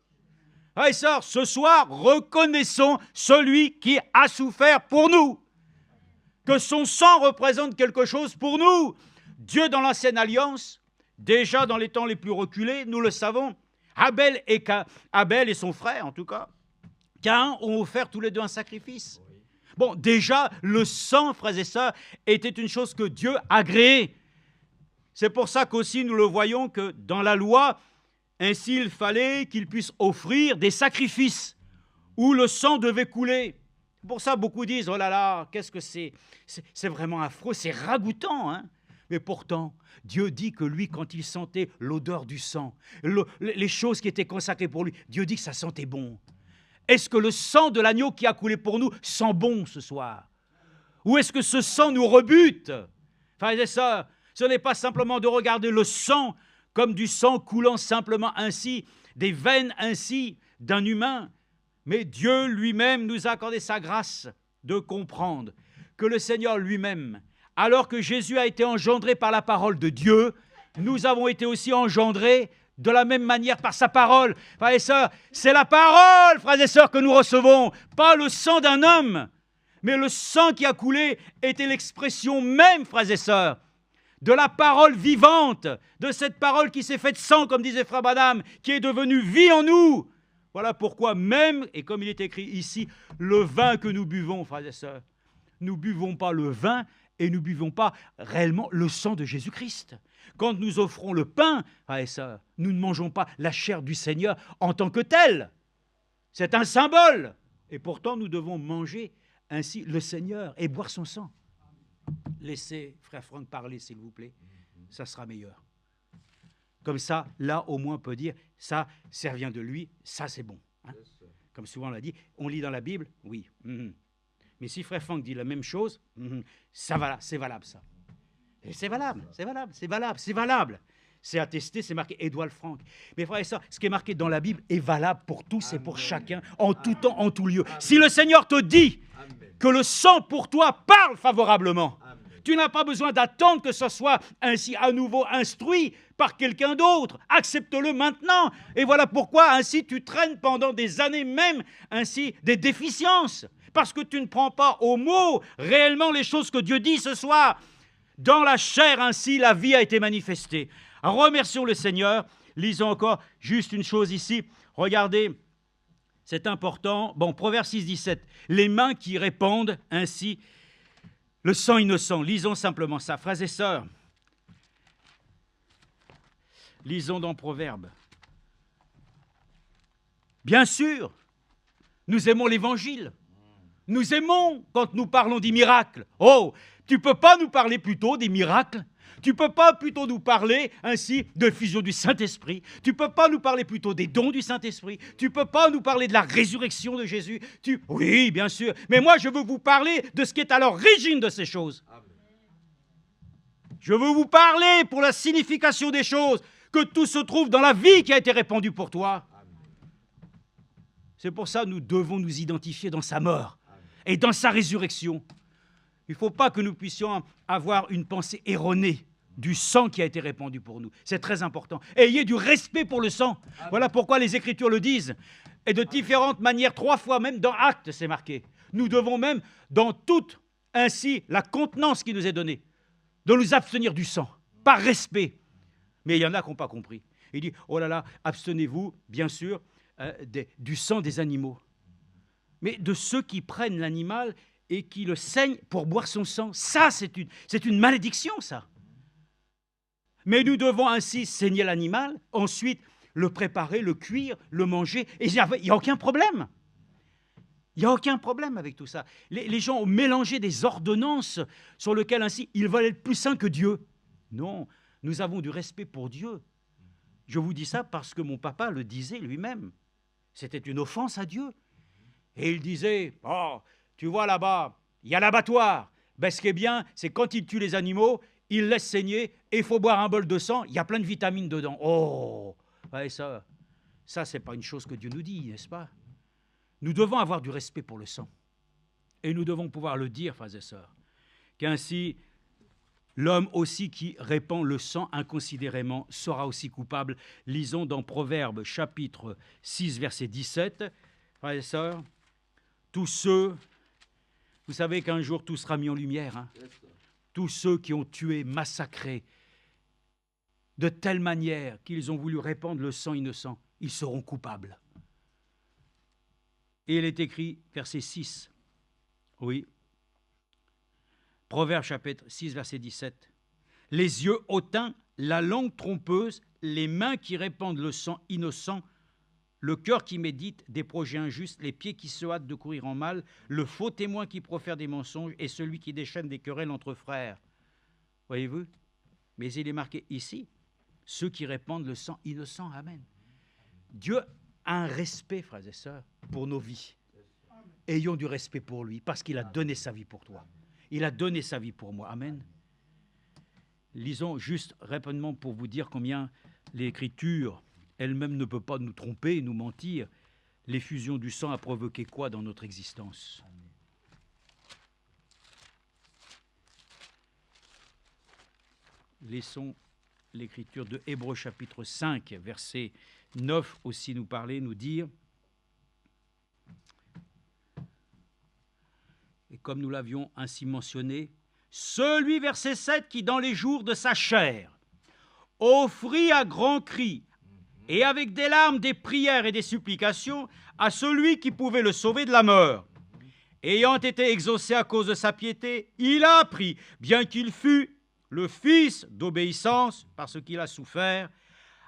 Speaker 1: Frères et sœurs, ce soir, reconnaissons celui qui a souffert pour nous. Que son sang représente quelque chose pour nous. Dieu, dans l'ancienne alliance, déjà dans les temps les plus reculés, nous le savons, Abel et son frère, en tout cas, Caïn ont offert tous les deux un sacrifice. Bon, déjà, le sang, frères et sœurs, était une chose que Dieu a agréée. C'est pour ça qu'aussi nous le voyons que dans la loi, ainsi il fallait qu'ils puissent offrir des sacrifices où le sang devait couler. Pour ça, beaucoup disent, oh là là, qu'est-ce que c'est vraiment affreux, c'est ragoûtant, hein. Mais pourtant, Dieu dit que lui, quand il sentait l'odeur du sang, les choses qui étaient consacrées pour lui, Dieu dit que ça sentait bon. Est-ce que le sang de l'agneau qui a coulé pour nous sent bon ce soir? Ou est-ce que ce sang nous rebute? Frères et sœurs, ce n'est pas simplement de regarder le sang comme du sang coulant simplement ainsi, des veines ainsi d'un humain, mais Dieu lui-même nous a accordé sa grâce de comprendre que le Seigneur lui-même, alors que Jésus a été engendré par la parole de Dieu, nous avons été aussi engendrés de la même manière par sa parole. Frères et sœurs, c'est la parole, frères et sœurs, que nous recevons, pas le sang d'un homme, mais le sang qui a coulé était l'expression même, frères et sœurs, de la parole vivante, de cette parole qui s'est faite sang, comme disait Frère Branham, qui est devenue vie en nous. Voilà pourquoi même, et comme il est écrit ici, le vin que nous buvons, frères et sœurs, nous ne buvons pas le vin et nous ne buvons pas réellement le sang de Jésus-Christ. Quand nous offrons le pain, frères et sœurs, nous ne mangeons pas la chair du Seigneur en tant que telle. C'est un symbole. Et pourtant, nous devons manger ainsi le Seigneur et boire son sang. Laissez frère Franck parler, s'il vous plaît. Ça sera meilleur. Comme ça, là, au moins, on peut dire, ça vient de lui, ça, c'est bon. Hein? Comme souvent on l'a dit, on lit dans la Bible, oui. Mais si frère Franck dit la même chose, ça va, c'est valable, ça. Et c'est valable, c'est valable, c'est valable, c'est valable. C'est attesté, c'est marqué Édouard Franck. Mais frère et sœurs, ce qui est marqué dans la Bible est valable pour tous et pour chacun, en tout temps, en tout lieu. Si le Seigneur te dit que le sang pour toi parle favorablement, tu n'as pas besoin d'attendre que ce soit ainsi à nouveau instruit par quelqu'un d'autre. Accepte-le maintenant. Et voilà pourquoi ainsi tu traînes pendant des années même ainsi des déficiences. Parce que tu ne prends pas au mot réellement les choses que Dieu dit ce soir. Dans la chair ainsi la vie a été manifestée. Remercions le Seigneur. Lisons encore juste une chose ici. Regardez, c'est important. Bon, Proverbe 6, 17. Les mains qui répandent ainsi le sang innocent. Lisons simplement ça. Frères et sœurs, lisons dans Proverbe. Bien sûr, nous aimons l'Évangile. Nous aimons quand nous parlons des miracles. Oh, tu ne peux pas nous parler plutôt des miracles? Tu ne peux pas plutôt nous parler ainsi de fusion du Saint-Esprit? Tu ne peux pas nous parler plutôt des dons du Saint-Esprit? Tu ne peux pas nous parler de la résurrection de Jésus? Oui, bien sûr. Mais moi, je veux vous parler de ce qui est à l'origine de ces choses. Je veux vous parler pour la signification des choses. que tout se trouve dans la vie qui a été répandue pour toi. C'est pour ça que nous devons nous identifier dans sa mort et dans sa résurrection. Il ne faut pas que nous puissions avoir une pensée erronée du sang qui a été répandu pour nous. C'est très important. Ayez du respect pour le sang. Voilà pourquoi les Écritures le disent. Et de différentes manières, 3 fois même dans Actes, c'est marqué. Nous devons même, dans toute ainsi la contenance qui nous est donnée, de nous abstenir du sang, par respect. Mais il y en a qui n'ont pas compris. Il dit, oh là là, abstenez-vous, bien sûr, du sang des animaux. Mais de ceux qui prennent l'animal et qui le saignent pour boire son sang, ça c'est une malédiction, ça. Mais nous devons ainsi saigner l'animal, ensuite le préparer, le cuire, le manger, et il n'y a aucun problème. Il n'y a aucun problème avec tout ça. Les gens ont mélangé des ordonnances sur lesquelles ainsi ils veulent être plus saints que Dieu. Non, nous avons du respect pour Dieu. Je vous dis ça parce que mon papa le disait lui-même. C'était une offense à Dieu. Et il disait, oh, tu vois là-bas, il y a l'abattoir. Ben, ce qui est bien, c'est quand il tue les animaux, il laisse saigner et il faut boire un bol de sang, il y a plein de vitamines dedans. Oh, ouais, ça c'est pas une chose que Dieu nous dit, n'est-ce pas? Nous devons avoir du respect pour le sang. Et nous devons pouvoir le dire, frères et sœurs, qu'ainsi, l'homme aussi qui répand le sang inconsidérément sera aussi coupable. Lisons dans Proverbes, chapitre 6, verset 17. Frères et sœurs, tous ceux, vous savez qu'un jour tout sera mis en lumière, hein? Tous ceux qui ont tué, massacré, de telle manière qu'ils ont voulu répandre le sang innocent, ils seront coupables. Et il est écrit, verset 6, oui, Proverbe chapitre 6, verset 17, « Les yeux hautains, la langue trompeuse, les mains qui répandent le sang innocent, le cœur qui médite des projets injustes, les pieds qui se hâtent de courir en mal, le faux témoin qui profère des mensonges et celui qui déchaîne des querelles entre frères. » Voyez-vous? Mais il est marqué ici, ceux qui répandent le sang innocent. Amen. Dieu a un respect, frères et sœurs, pour nos vies. Ayons du respect pour lui, parce qu'il a donné sa vie pour toi. Il a donné sa vie pour moi. Amen. Lisons juste rapidement pour vous dire combien l'Écriture elle-même ne peut pas nous tromper, nous mentir. L'effusion du sang a provoqué quoi dans notre existence? Laissons l'Écriture de Hébreux chapitre 5, verset 9 aussi nous parler, nous dire, et comme nous l'avions ainsi mentionné, celui, verset 7, qui dans les jours de sa chair offrit à grands cris et avec des larmes, des prières et des supplications à celui qui pouvait le sauver de la mort. Ayant été exaucé à cause de sa piété, il a appris, bien qu'il fût le fils d'obéissance, parce qu'il a souffert,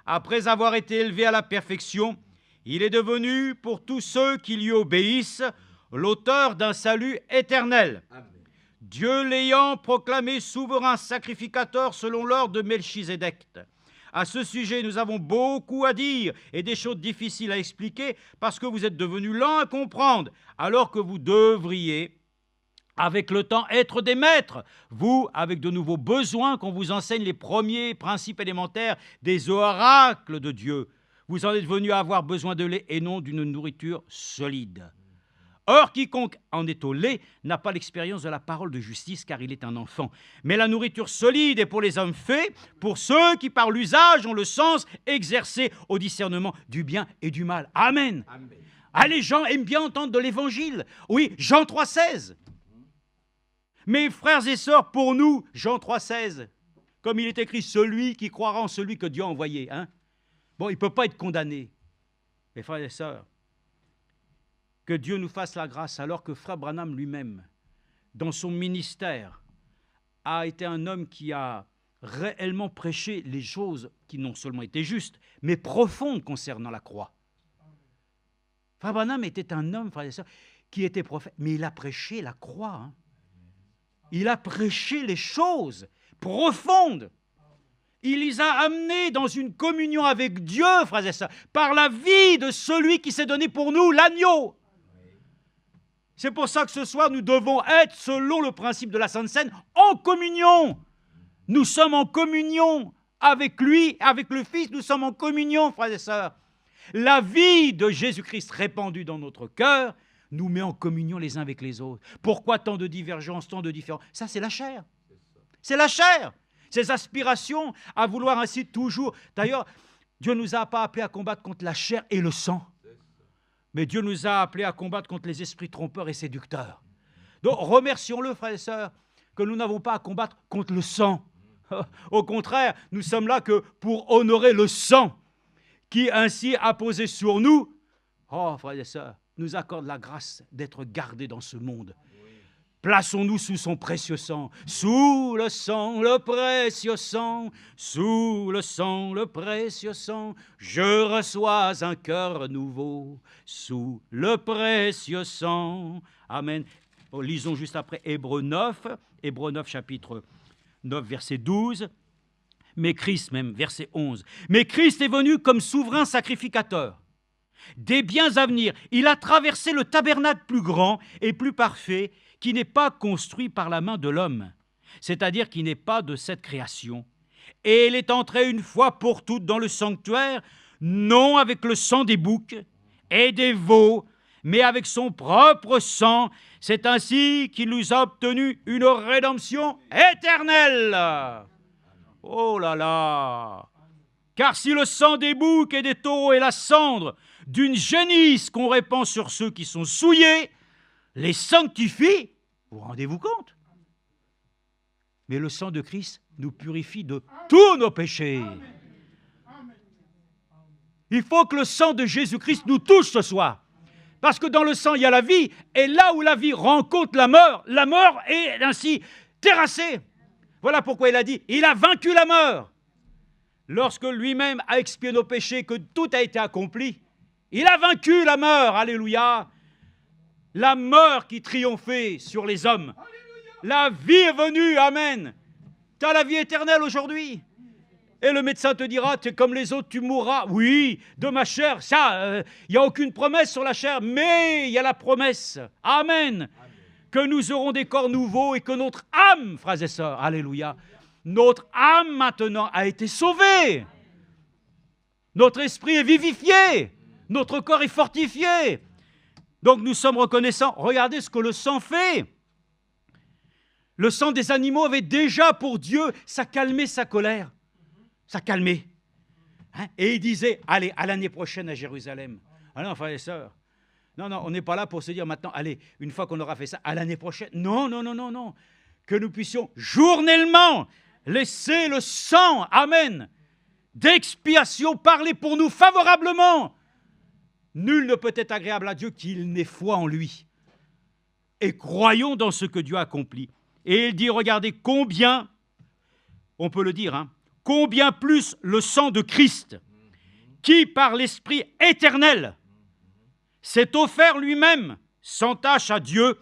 Speaker 1: après avoir été élevé à la perfection, il est devenu, pour tous ceux qui lui obéissent, l'auteur d'un salut éternel. Amen. Dieu l'ayant proclamé souverain sacrificateur selon l'ordre de Melchisédek. À ce sujet, nous avons beaucoup à dire et des choses difficiles à expliquer parce que vous êtes devenus lents à comprendre, alors que vous devriez, avec le temps, être des maîtres. Vous, avec de nouveaux besoins, qu'on vous enseigne les premiers principes élémentaires des oracles de Dieu. Vous en êtes venus à avoir besoin de lait et non d'une nourriture solide. Or, quiconque en est au lait n'a pas l'expérience de la parole de justice, car il est un enfant. Mais la nourriture solide est pour les hommes faits, pour ceux qui par l'usage ont le sens exercé au discernement du bien et du mal. Amen. Amen. Ah, les gens aiment bien entendre de l'évangile. Oui, Jean 3,16. Mes frères et sœurs, pour nous, Jean 3,16, comme il est écrit, celui qui croira en celui que Dieu a envoyé. Hein? Bon, il ne peut pas être condamné. Mes frères et sœurs, que Dieu nous fasse la grâce, alors que Frère Branham lui-même, dans son ministère, a été un homme qui a réellement prêché les choses qui non seulement étaient justes, mais profondes concernant la croix. Frère Branham était un homme, frères et sœurs, qui était prophète, mais il a prêché la croix. Hein. Il a prêché les choses profondes. Il les a amenés dans une communion avec Dieu, frères et sœurs, par la vie de celui qui s'est donné pour nous, l'agneau. C'est pour ça que ce soir, nous devons être, selon le principe de la Sainte Seine, en communion. Nous sommes en communion avec lui, avec le Fils, nous sommes en communion, frères et sœurs. La vie de Jésus-Christ répandue dans notre cœur nous met en communion les uns avec les autres. Pourquoi tant de divergences, tant de différences? Ça, c'est la chair. C'est la chair. Ces aspirations à vouloir ainsi toujours... D'ailleurs, Dieu ne nous a pas appelés à combattre contre la chair et le sang. Mais Dieu nous a appelés à combattre contre les esprits trompeurs et séducteurs. Donc, remercions-le, frères et sœurs, que nous n'avons pas à combattre contre le sang. Au contraire, nous sommes là que pour honorer le sang qui ainsi a posé sur nous, oh, frères et sœurs, nous accorde la grâce d'être gardés dans ce monde. Plaçons-nous sous son précieux sang. Sous le sang, le précieux sang. Sous le sang, le précieux sang. Je reçois un cœur nouveau. Sous le précieux sang. Amen. Lisons juste après Hébreux 9. Hébreux 9, chapitre 9, verset 12. Mais Christ, même, verset 11. Mais Christ est venu comme souverain sacrificateur des biens à venir. Il a traversé le tabernacle plus grand et plus parfait, qui n'est pas construit par la main de l'homme, c'est-à-dire qui n'est pas de cette création. Et il est entré une fois pour toutes dans le sanctuaire, non avec le sang des boucs et des veaux, mais avec son propre sang. C'est ainsi qu'il nous a obtenu une rédemption éternelle. Oh là là! Car si le sang des boucs et des taureaux est la cendre d'une génisse qu'on répand sur ceux qui sont souillés, les sanctifie, vous rendez-vous compte? Mais le sang de Christ nous purifie de tous nos péchés. Il faut que le sang de Jésus-Christ nous touche ce soir. Parce que dans le sang, il y a la vie, et là où la vie rencontre la mort est ainsi terrassée. Voilà pourquoi il a dit, il a vaincu la mort. Lorsque lui-même a expié nos péchés, que tout a été accompli, il a vaincu la mort, alléluia. La mort qui triomphait sur les hommes. La vie est venue, amen. Tu as la vie éternelle aujourd'hui. Et le médecin te dira, tu es comme les autres, tu mourras. Oui, de ma chair, ça, il n'y a aucune promesse sur la chair, mais il y a la promesse, amen, que nous aurons des corps nouveaux et que notre âme, frères et sœurs, alléluia, notre âme maintenant a été sauvée. Notre esprit est vivifié. Notre corps est fortifié. Donc nous sommes reconnaissants. Regardez ce que le sang fait. Le sang des animaux avait déjà pour Dieu, ça calmait sa colère. Ça calmait. Hein? Et il disait, allez, à l'année prochaine à Jérusalem. Ah non, frères et sœurs. Non, on n'est pas là pour se dire maintenant, allez, une fois qu'on aura fait ça, à l'année prochaine. Non. Que nous puissions journellement laisser le sang, amen, d'expiation parler pour nous favorablement. Nul ne peut être agréable à Dieu qu'il n'ait foi en lui. Et croyons dans ce que Dieu a accompli. Et il dit, regardez combien, on peut le dire, combien plus le sang de Christ, qui par l'Esprit éternel s'est offert lui-même sans tâche à Dieu,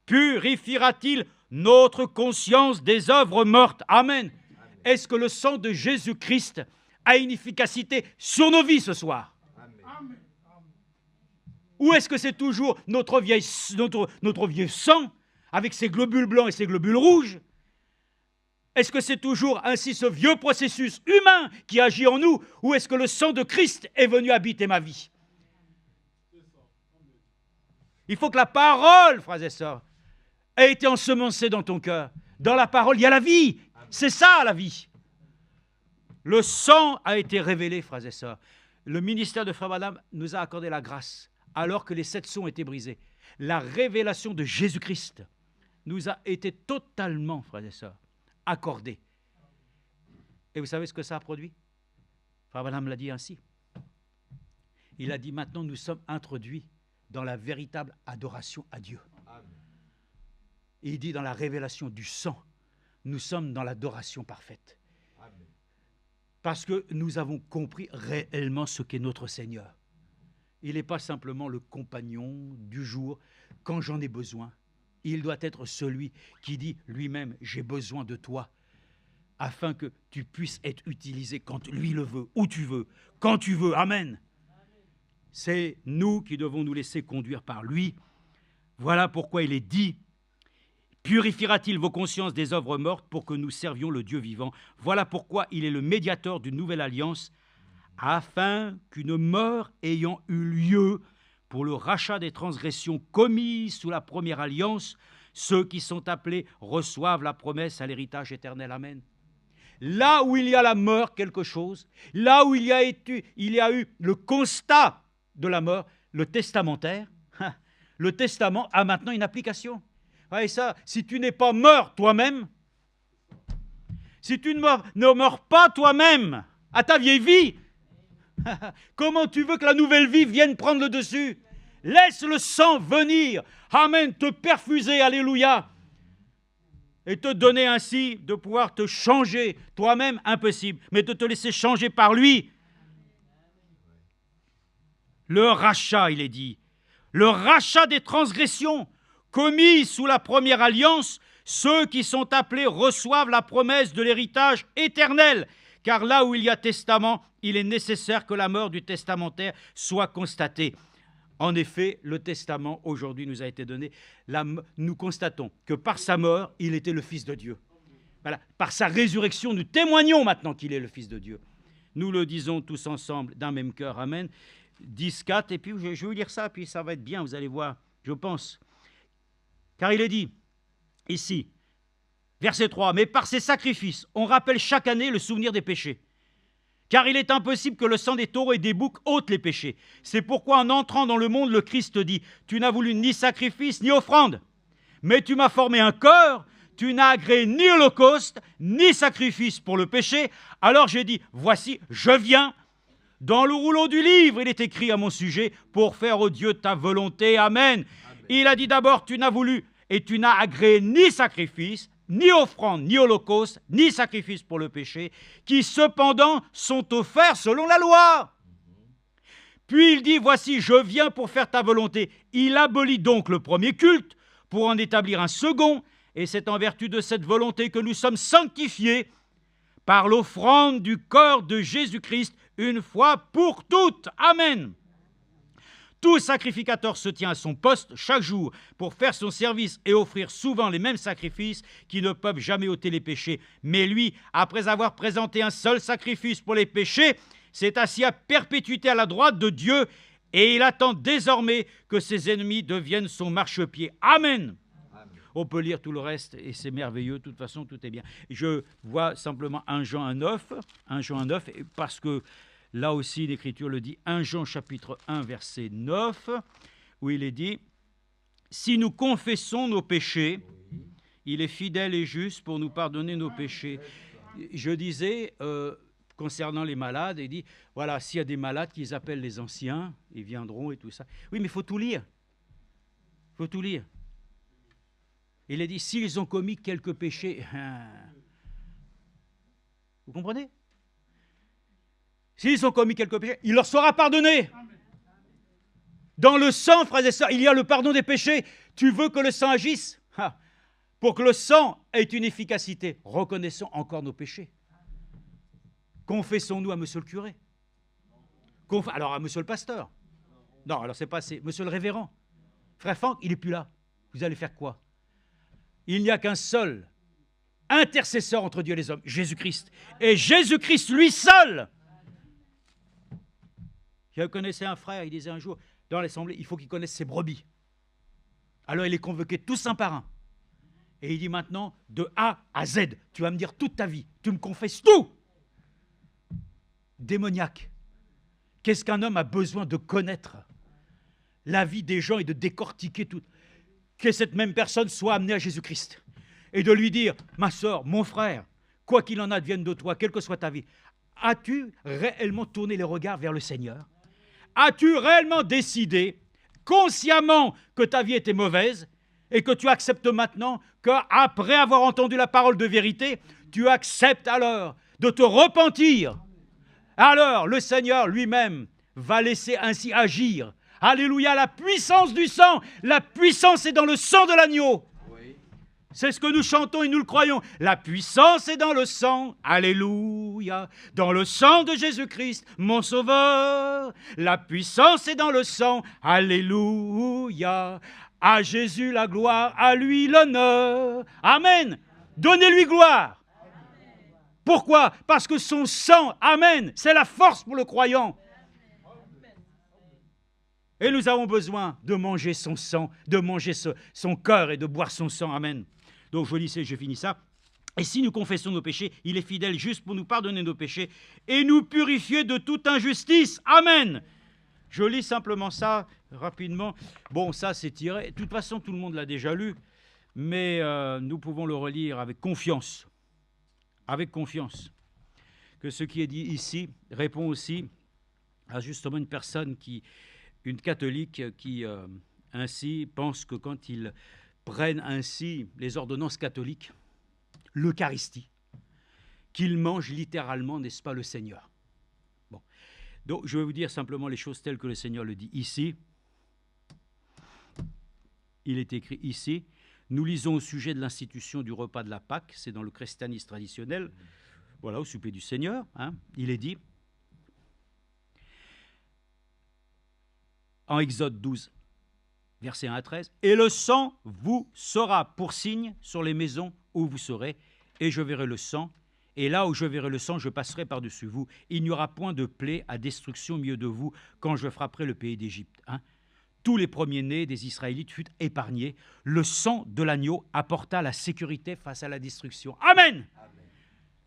Speaker 1: purifiera-t-il notre conscience des œuvres mortes. Amen. Est-ce que le sang de Jésus-Christ a une efficacité sur nos vies ce soir? Ou est-ce que c'est toujours notre vieil sang, avec ses globules blancs et ses globules rouges? Est-ce que c'est toujours ainsi ce vieux processus humain qui agit en nous? Ou est-ce que le sang de Christ est venu habiter ma vie? Il faut que la parole, frères et sœurs, ait été ensemencée dans ton cœur. Dans la parole, il y a la vie. C'est ça, la vie. Le sang a été révélé, frères et sœurs. Le ministère de Frère Branham nous a accordé la grâce, alors que les 7 sceaux étaient brisés. La révélation de Jésus-Christ nous a été totalement, frères et sœurs, accordée. Et vous savez ce que ça a produit? Frère Branham l'a dit ainsi. Il a dit, maintenant nous sommes introduits dans la véritable adoration à Dieu. Et il dit, dans la révélation du sang, nous sommes dans l'adoration parfaite. Parce que nous avons compris réellement ce qu'est notre Seigneur. Il n'est pas simplement le compagnon du jour quand j'en ai besoin. Il doit être celui qui dit lui-même, j'ai besoin de toi, afin que tu puisses être utilisé quand lui le veut, où tu veux, quand tu veux. Amen. C'est nous qui devons nous laisser conduire par lui. Voilà pourquoi il est dit
Speaker 2: Purifiera-t-il vos consciences des œuvres mortes pour que nous servions le Dieu vivant? Voilà pourquoi il est le médiateur d'une nouvelle alliance, afin qu'une mort ayant eu lieu pour le rachat des transgressions commises sous la première alliance, ceux qui sont appelés reçoivent la promesse à l'héritage éternel. Amen. Là où il y a la mort, quelque chose, là où il y a eu le constat de la mort, le testamentaire, le testament a maintenant une application. Et ça, si tu n'es pas mort toi-même, si tu ne meurs pas toi-même à ta vieille vie, comment tu veux que la nouvelle vie vienne prendre le dessus? Laisse le sang venir, amen, te perfuser, alléluia, et te donner ainsi de pouvoir te changer toi-même, impossible, mais de te laisser changer par lui. Le rachat, il est dit, le rachat des transgressions commis sous la première alliance, ceux qui sont appelés reçoivent la promesse de l'héritage éternel. Car là où il y a testament, il est nécessaire que la mort du testamentaire soit constatée. En effet, le testament aujourd'hui nous a été donné. Nous constatons que par sa mort, il était le Fils de Dieu. Voilà. Par sa résurrection, nous témoignons maintenant qu'il est le Fils de Dieu. Nous le disons tous ensemble d'un même cœur. Amen. 10:4, et puis je vais vous lire ça, puis ça va être bien, vous allez voir, je pense. Car il est dit, ici, verset 3, « Mais par ces sacrifices, on rappelle chaque année le souvenir des péchés. Car il est impossible que le sang des taureaux et des boucs ôte les péchés. C'est pourquoi en entrant dans le monde, le Christ dit, « Tu n'as voulu ni sacrifice, ni offrande, mais tu m'as formé un corps, tu n'as agréé ni holocauste, ni sacrifice pour le péché. Alors j'ai dit, voici, je viens. Dans le rouleau du livre, il est écrit à mon sujet, pour faire, ô Dieu, ta volonté. Amen. » Il a dit d'abord, tu n'as voulu et tu n'as agréé ni sacrifice, ni offrande, ni holocauste, ni sacrifice pour le péché, qui cependant sont offerts selon la loi. Puis il dit, voici, je viens pour faire ta volonté. Il abolit donc le premier culte pour en établir un second, et c'est en vertu de cette volonté que nous sommes sanctifiés par l'offrande du corps de Jésus-Christ une fois pour toutes. Amen. Tout sacrificateur se tient à son poste chaque jour pour faire son service et offrir souvent les mêmes sacrifices qui ne peuvent jamais ôter les péchés. Mais lui, après avoir présenté un seul sacrifice pour les péchés, s'est assis à perpétuité à la droite de Dieu et il attend désormais que ses ennemis deviennent son marchepied. Amen. On peut lire tout le reste et c'est merveilleux, de toute façon tout est bien. Je vois simplement 1 Jean 9, parce que là aussi, l'Écriture le dit, 1 Jean chapitre 1, verset 9, où il est dit, « Si nous confessons nos péchés, il est fidèle et juste pour nous pardonner nos péchés. » Je disais, concernant les malades, il dit, voilà, s'il y a des malades qu'ils appellent les anciens, ils viendront et tout ça. Oui, mais il faut tout lire. Il faut tout lire. Il a dit, s'ils ont commis quelques péchés, vous comprenez? S'ils ont commis quelques péchés, il leur sera pardonné. Dans le sang, frères et sœurs, il y a le pardon des péchés. Tu veux que le sang agisse? Pour que le sang ait une efficacité, reconnaissons encore nos péchés. Confessons-nous à monsieur le curé. Alors à monsieur le pasteur. Non, alors c'est pas assez. Monsieur le révérend. Frère Franck, il n'est plus là. Vous allez faire quoi? Il n'y a qu'un seul intercesseur entre Dieu et les hommes, Jésus-Christ. Et Jésus-Christ, lui seul. Je connaissais un frère, il disait un jour, dans l'assemblée, il faut qu'il connaisse ses brebis. Alors il est convoqué tous un par un. Et il dit maintenant, de A à Z, tu vas me dire toute ta vie, tu me confesses tout. Démoniaque. Qu'est-ce qu'un homme a besoin de connaître? La vie des gens et de décortiquer tout. Que cette même personne soit amenée à Jésus-Christ. Et de lui dire, ma sœur, mon frère, quoi qu'il en advienne de toi, quelle que soit ta vie, as-tu réellement tourné les regards vers le Seigneur? As-tu réellement décidé, consciemment, que ta vie était mauvaise et que tu acceptes maintenant qu'après avoir entendu la parole de vérité, tu acceptes alors de te repentir? Alors, le Seigneur lui-même va laisser ainsi agir. Alléluia, la puissance du sang. La puissance est dans le sang de l'agneau. C'est ce que nous chantons et nous le croyons. La puissance est dans le sang, alléluia, dans le sang de Jésus-Christ, mon sauveur. La puissance est dans le sang, alléluia. À Jésus la gloire, à lui l'honneur. Amen. Donnez-lui gloire. Pourquoi? Parce que son sang, amen, c'est la force pour le croyant. Et nous avons besoin de manger son sang, de manger son cœur et de boire son sang. Amen. Donc je finis ça. Et si nous confessons nos péchés, il est fidèle, juste pour nous pardonner nos péchés et nous purifier de toute injustice. Amen. Je lis simplement ça rapidement. Bon, ça c'est tiré. De toute façon, tout le monde l'a déjà lu, mais nous pouvons le relire avec confiance. Avec confiance. Que ce qui est dit ici répond aussi à justement une catholique qui ainsi pense que quand ils prennent ainsi les ordonnances catholiques, l'Eucharistie, qu'ils mangent littéralement, n'est-ce pas, le Seigneur. Bon. Donc je vais vous dire simplement les choses telles que le Seigneur le dit ici. Il est écrit ici. Nous lisons au sujet de l'institution du repas de la Pâque, c'est dans le christianisme traditionnel, voilà, au souper du Seigneur, hein, il est dit, en Exode 12, versets 1 à 13, « Et le sang vous sera pour signe sur les maisons où vous serez, et je verrai le sang, et là où je verrai le sang, je passerai par-dessus vous. Il n'y aura point de plaie à destruction au milieu de vous quand je frapperai le pays d'Égypte. Hein. Tous les premiers-nés des Israélites furent épargnés. Le sang de l'agneau apporta la sécurité face à la destruction. » Amen. Amen.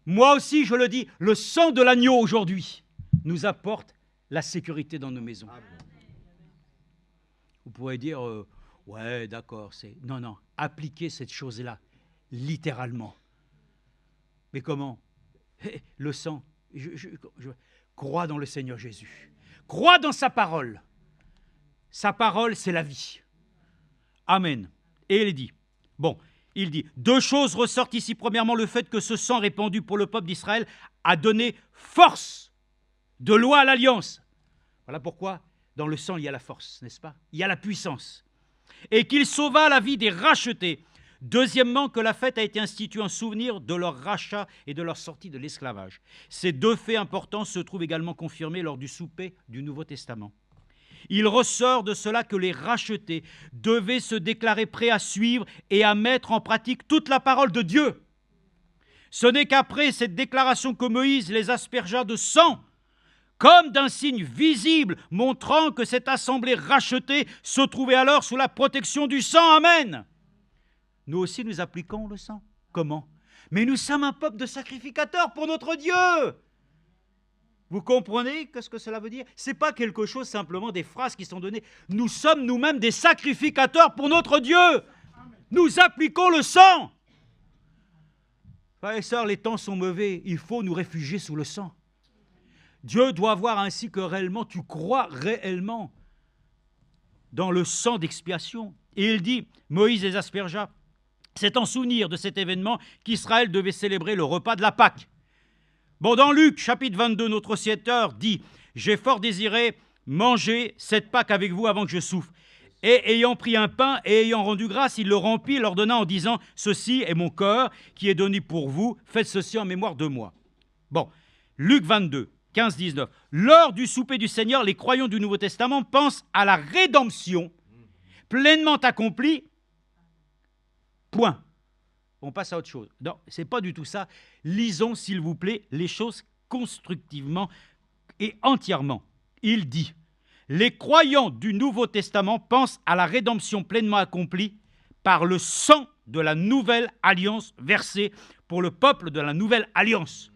Speaker 2: Moi aussi, je le dis, le sang de l'agneau aujourd'hui nous apporte la sécurité dans nos maisons. Amen. Vous pourrez dire, ouais, d'accord, c'est... Non, appliquez cette chose-là, littéralement. Mais comment? Le sang, je crois dans le Seigneur Jésus. Crois dans sa parole. Sa parole, c'est la vie. Amen. Et il dit, il dit, deux choses ressortent ici. Premièrement, le fait que ce sang répandu pour le peuple d'Israël a donné force de loi à l'alliance. Voilà pourquoi dans le sang, il y a la force, n'est-ce pas? Il y a la puissance. Et qu'il sauva la vie des rachetés. Deuxièmement, que la fête a été instituée en souvenir de leur rachat et de leur sortie de l'esclavage. Ces deux faits importants se trouvent également confirmés lors du souper du Nouveau Testament. Il ressort de cela que les rachetés devaient se déclarer prêts à suivre et à mettre en pratique toute la parole de Dieu. Ce n'est qu'après cette déclaration que Moïse les aspergea de sang, comme d'un signe visible montrant que cette assemblée rachetée se trouvait alors sous la protection du sang. Amen. Nous aussi, nous appliquons le sang. Comment? Mais nous sommes un peuple de sacrificateurs pour notre Dieu. Vous comprenez ce que cela veut dire? Ce n'est pas quelque chose, simplement des phrases qui sont données. Nous sommes nous-mêmes des sacrificateurs pour notre Dieu. Nous appliquons le sang. Frères et sœurs, les temps sont mauvais. Il faut nous réfugier sous le sang. Dieu doit voir ainsi que réellement, tu crois réellement dans le sang d'expiation. Et il dit, Moïse les aspergea. C'est en souvenir de cet événement qu'Israël devait célébrer le repas de la Pâque. Bon, dans Luc, chapitre 22, notre Seigneur dit « J'ai fort désiré manger cette Pâque avec vous avant que je souffre. » Et ayant pris un pain et ayant rendu grâce, il le remplit, leur donna en disant « Ceci est mon corps qui est donné pour vous, faites ceci en mémoire de moi. » Bon, Luc 22, 15-19. Lors du souper du Seigneur, les croyants du Nouveau Testament pensent à la rédemption pleinement accomplie. Point. On passe à autre chose. Non, ce n'est pas du tout ça. Lisons, s'il vous plaît, les choses constructivement et entièrement. Il dit, les croyants du Nouveau Testament pensent à la rédemption pleinement accomplie par le sang de la nouvelle alliance versée pour le peuple de la nouvelle alliance.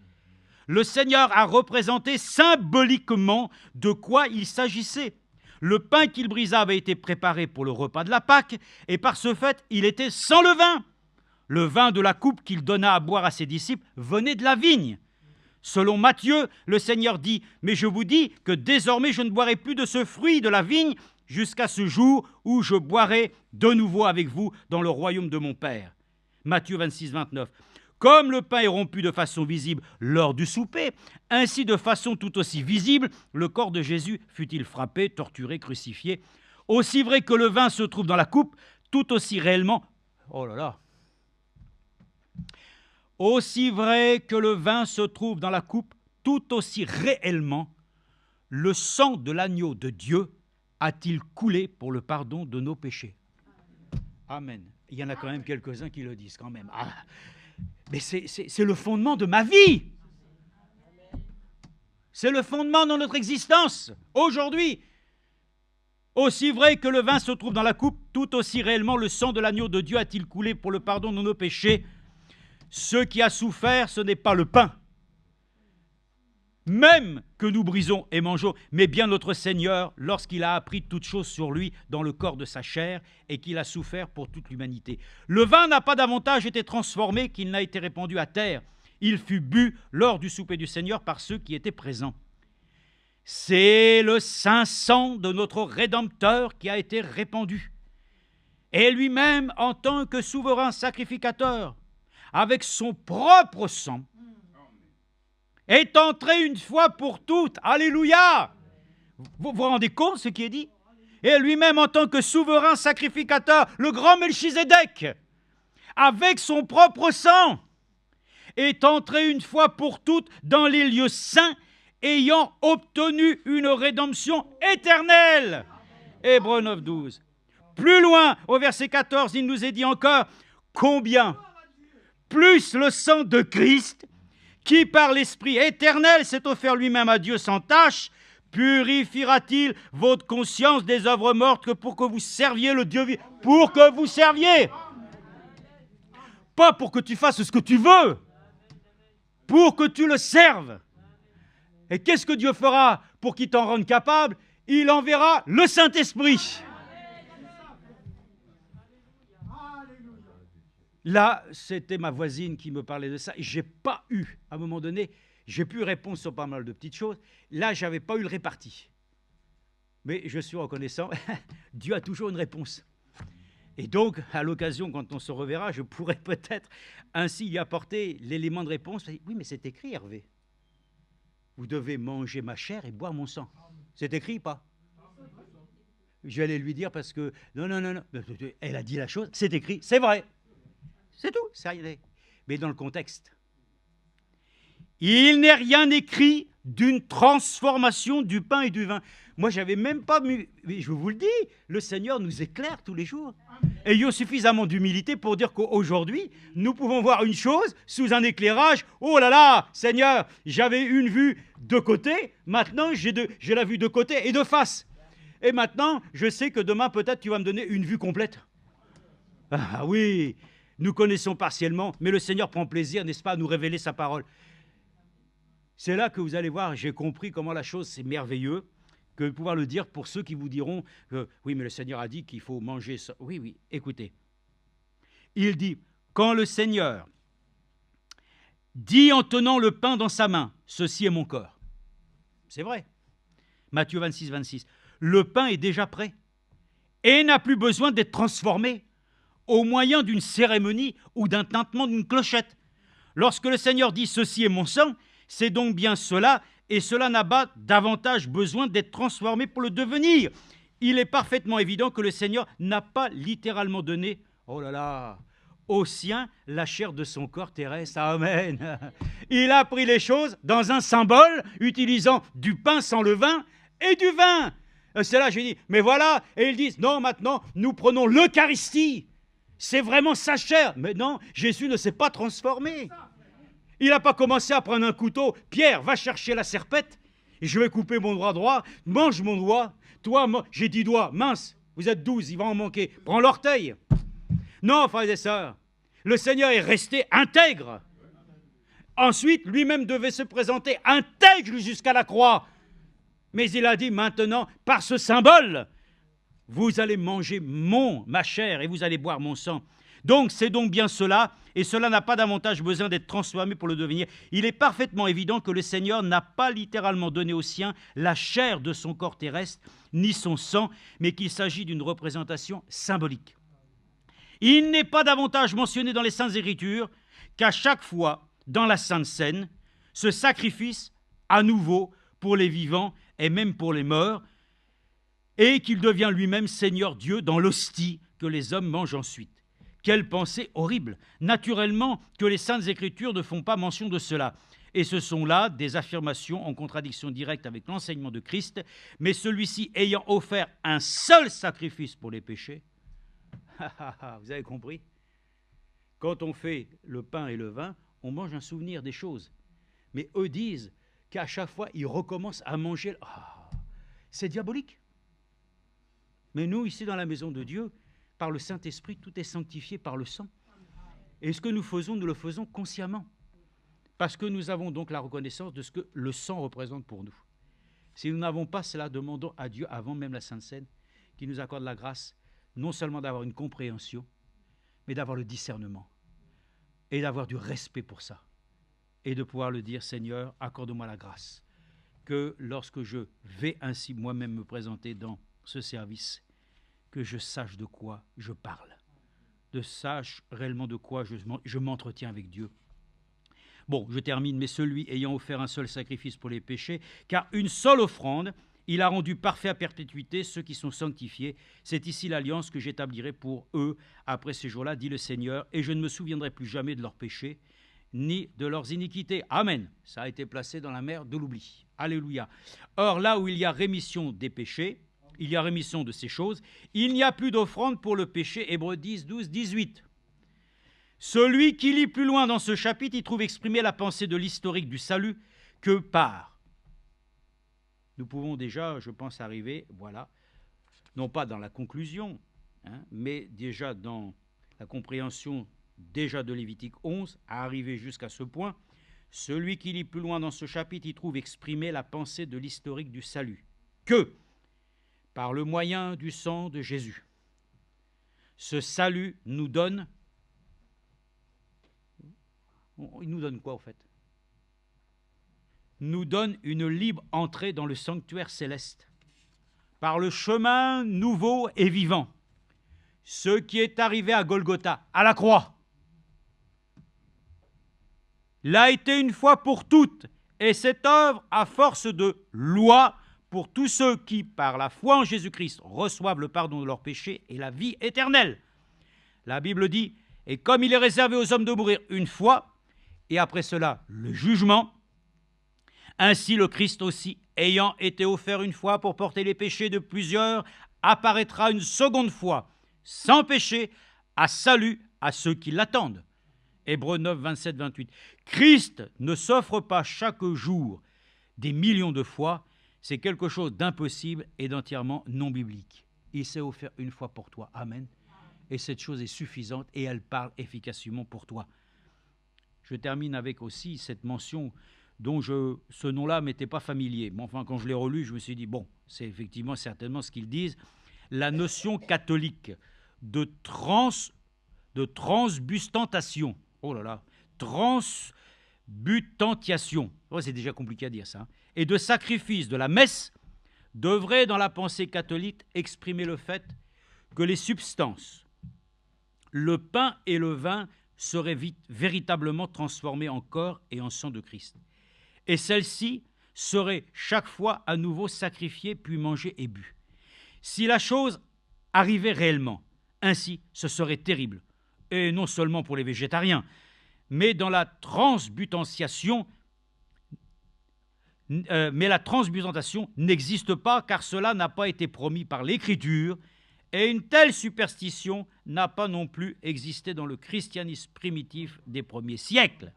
Speaker 2: Le Seigneur a représenté symboliquement de quoi il s'agissait. Le pain qu'il brisa avait été préparé pour le repas de la Pâque, et par ce fait, il était sans levain. Le vin de la coupe qu'il donna à boire à ses disciples venait de la vigne. Selon Matthieu, le Seigneur dit « Mais je vous dis que désormais je ne boirai plus de ce fruit de la vigne jusqu'à ce jour où je boirai de nouveau avec vous dans le royaume de mon Père. » Matthieu 26, 29. Comme le pain est rompu de façon visible lors du souper, ainsi de façon tout aussi visible, le corps de Jésus fut-il frappé, torturé, crucifié. Aussi vrai que le vin se trouve dans la coupe, tout aussi réellement... Oh là là! Aussi vrai que le vin se trouve dans la coupe, tout aussi réellement, le sang de l'agneau de Dieu a-t-il coulé pour le pardon de nos péchés.
Speaker 1: Amen. Il y en a quand même quelques-uns qui le disent quand même. Ah. Mais c'est le fondement de ma vie. C'est le fondement de notre existence. Aujourd'hui, aussi vrai que le vin se trouve dans la coupe, tout aussi réellement le sang de l'agneau de Dieu a-t-il coulé pour le pardon de nos péchés. Ce qui a souffert, ce n'est pas le pain, même que nous brisons et mangeons, mais bien notre Seigneur, lorsqu'il a appris toutes choses sur lui dans le corps de sa chair et qu'il a souffert pour toute l'humanité. Le vin n'a pas davantage été transformé qu'il n'a été répandu à terre. Il fut bu lors du souper du Seigneur par ceux qui étaient présents. C'est le saint sang de notre Rédempteur qui a été répandu. Et lui-même, en tant que souverain sacrificateur, avec son propre sang, est entré une fois pour toutes. Alléluia! Vous vous rendez compte ce qui est dit? Et lui-même, en tant que souverain sacrificateur, le grand Melchizedek, avec son propre sang, est entré une fois pour toutes dans les lieux saints, ayant obtenu une rédemption éternelle. Hébreux 9, 12. Plus loin, au verset 14, il nous est dit encore, combien plus le sang de Christ, qui par l'Esprit éternel s'est offert lui-même à Dieu sans tache, purifiera-t-il votre conscience des œuvres mortes que pour que vous serviez le Dieu vivant, pour que vous serviez, pas pour que tu fasses ce que tu veux, pour que tu le serves. Et qu'est-ce que Dieu fera pour qu'il t'en rende capable? Il enverra le Saint-Esprit. Là, c'était ma voisine qui me parlait de ça. Et je n'ai pas eu, à un moment donné, j'ai pu répondre sur pas mal de petites choses. Là, je n'avais pas eu le réparti. Mais je suis reconnaissant, Dieu a toujours une réponse. Et donc, à l'occasion, quand on se reverra, je pourrais peut-être ainsi y apporter l'élément de réponse. Oui, mais c'est écrit, Hervé. Vous devez manger ma chair et boire mon sang. C'est écrit ou pas? Je vais aller lui dire parce que... Non. Elle a dit la chose, c'est écrit, c'est vrai. C'est tout, ça y est. Mais dans le contexte. Il n'est rien écrit d'une transformation du pain et du vin. Moi, j'avais même pas... Mais je vous le dis, le Seigneur nous éclaire tous les jours. Ayons suffisamment d'humilité pour dire qu'aujourd'hui, nous pouvons voir une chose sous un éclairage. Oh là là, Seigneur, j'avais une vue de côté, maintenant j'ai la vue de côté et de face. Et maintenant, je sais que demain, peut-être, tu vas me donner une vue complète. Ah oui, nous connaissons partiellement, mais le Seigneur prend plaisir, n'est-ce pas, à nous révéler sa parole. C'est là que vous allez voir, j'ai compris comment la chose, c'est merveilleux, que de pouvoir le dire pour ceux qui vous diront que oui, mais le Seigneur a dit qu'il faut manger ça. Oui, écoutez. Il dit, quand le Seigneur dit en tenant le pain dans sa main, ceci est mon corps. C'est vrai. Matthieu 26, 26. Le pain est déjà prêt et n'a plus besoin d'être transformé au moyen d'une cérémonie ou d'un tintement d'une clochette. Lorsque le Seigneur dit « ceci est mon sang », c'est donc bien cela, et cela n'a pas davantage besoin d'être transformé pour le devenir. Il est parfaitement évident que le Seigneur n'a pas littéralement donné, oh là là, aux siens la chair de son corps terrestre. Amen. Il a pris les choses dans un symbole, utilisant du pain sans levain et du vin. C'est là que je dis, mais voilà, et ils disent, non, maintenant, nous prenons l'Eucharistie. C'est vraiment sa chair. Mais non, Jésus ne s'est pas transformé. Il n'a pas commencé à prendre un couteau. Pierre, va chercher la serpette. Et je vais couper mon doigt droit. Mange mon doigt. Toi, j'ai 10 doigts. Mince, vous êtes 12, il va en manquer. Prends l'orteil. Non, frères et sœurs. Le Seigneur est resté intègre. Ensuite, lui-même devait se présenter intègre jusqu'à la croix. Mais il a dit maintenant, par ce symbole, vous allez manger ma chair et vous allez boire mon sang. Donc, c'est donc bien cela, et cela n'a pas davantage besoin d'être transformé pour le devenir. Il est parfaitement évident que le Seigneur n'a pas littéralement donné aux siens la chair de son corps terrestre, ni son sang, mais qu'il s'agit d'une représentation symbolique. Il n'est pas davantage mentionné dans les Saintes Écritures qu'à chaque fois, dans la Sainte Seine, ce sacrifice, à nouveau, pour les vivants et même pour les morts, et qu'il devient lui-même Seigneur Dieu dans l'hostie que les hommes mangent ensuite. Quelle pensée horrible! Naturellement que les Saintes Écritures ne font pas mention de cela. Et ce sont là des affirmations en contradiction directe avec l'enseignement de Christ, mais celui-ci ayant offert un seul sacrifice pour les péchés, Vous avez compris? Quand on fait le pain et le vin, on mange un souvenir des choses. Mais eux disent qu'à chaque fois, ils recommencent à manger. C'est diabolique. Mais nous, ici, dans la maison de Dieu, par le Saint-Esprit, tout est sanctifié par le sang. Et ce que nous faisons, nous le faisons consciemment. Parce que nous avons donc la reconnaissance de ce que le sang représente pour nous. Si nous n'avons pas cela, demandons à Dieu, avant même la Sainte Seine, qu'il nous accorde la grâce, non seulement d'avoir une compréhension, mais d'avoir le discernement et d'avoir du respect pour ça. Et de pouvoir le dire, Seigneur, accorde-moi la grâce, que lorsque je vais ainsi moi-même me présenter dans ce service, que je sache de quoi je parle, de sache réellement de quoi je m'entretiens avec Dieu. Bon, je termine, mais celui ayant offert un seul sacrifice pour les péchés, car une seule offrande, il a rendu parfait à perpétuité ceux qui sont sanctifiés. C'est ici l'alliance que j'établirai pour eux après ces jours-là, dit le Seigneur, et je ne me souviendrai plus jamais de leurs péchés, ni de leurs iniquités. Amen. Ça a été placé dans la mer de l'oubli. Alléluia. Or, là où il y a rémission des péchés, il y a rémission de ces choses, il n'y a plus d'offrande pour le péché. Hébreux 10, 12, 18. Celui qui lit plus loin dans ce chapitre, il trouve exprimée la pensée de l'historique du salut que par. Nous pouvons déjà, je pense, arriver, voilà, non pas dans la conclusion, mais déjà dans la compréhension déjà de Lévitique 11, à arriver jusqu'à ce point. Celui qui lit plus loin dans ce chapitre, il trouve exprimée la pensée de l'historique du salut que, par le moyen du sang de Jésus, ce salut nous donne. Il nous donne quoi, en fait? Nous donne une libre entrée dans le sanctuaire céleste, par le chemin nouveau et vivant, ce qui est arrivé à Golgotha, à la croix, l'a été une fois pour toutes, et cette œuvre, à force de loi, pour tous ceux qui, par la foi en Jésus-Christ, reçoivent le pardon de leurs péchés et la vie éternelle. La Bible dit, et comme il est réservé aux hommes de mourir une fois, et après cela, le jugement, ainsi le Christ aussi, ayant été offert une fois pour porter les péchés de plusieurs, apparaîtra une seconde fois, sans péché, à salut à ceux qui l'attendent. Hébreux 9, 27, 28. Christ ne s'offre pas chaque jour des millions de fois, c'est quelque chose d'impossible et d'entièrement non biblique. Il s'est offert une fois pour toi. Amen. Et cette chose est suffisante et elle parle efficacement pour toi. Je termine avec aussi cette mention dont ce nom-là ne m'était pas familier. Mais enfin, quand je l'ai relu, je me suis dit, bon, c'est effectivement certainement ce qu'ils disent. La notion catholique de transbustantation. Oh là là, transbutantiation. Oh, c'est déjà compliqué à dire ça. Et de sacrifice de la messe devrait, dans la pensée catholique, exprimer le fait que les substances, le pain et le vin, seraient véritablement transformées en corps et en sang de Christ. Et celle-ci serait chaque fois à nouveau sacrifiée, puis mangée et bue. Si la chose arrivait réellement, ainsi, ce serait terrible. Et non seulement pour les végétariens, mais dans la transbutantiation, n'existe pas car cela n'a pas été promis par l'Écriture et une telle superstition n'a pas non plus existé dans le christianisme primitif des premiers siècles.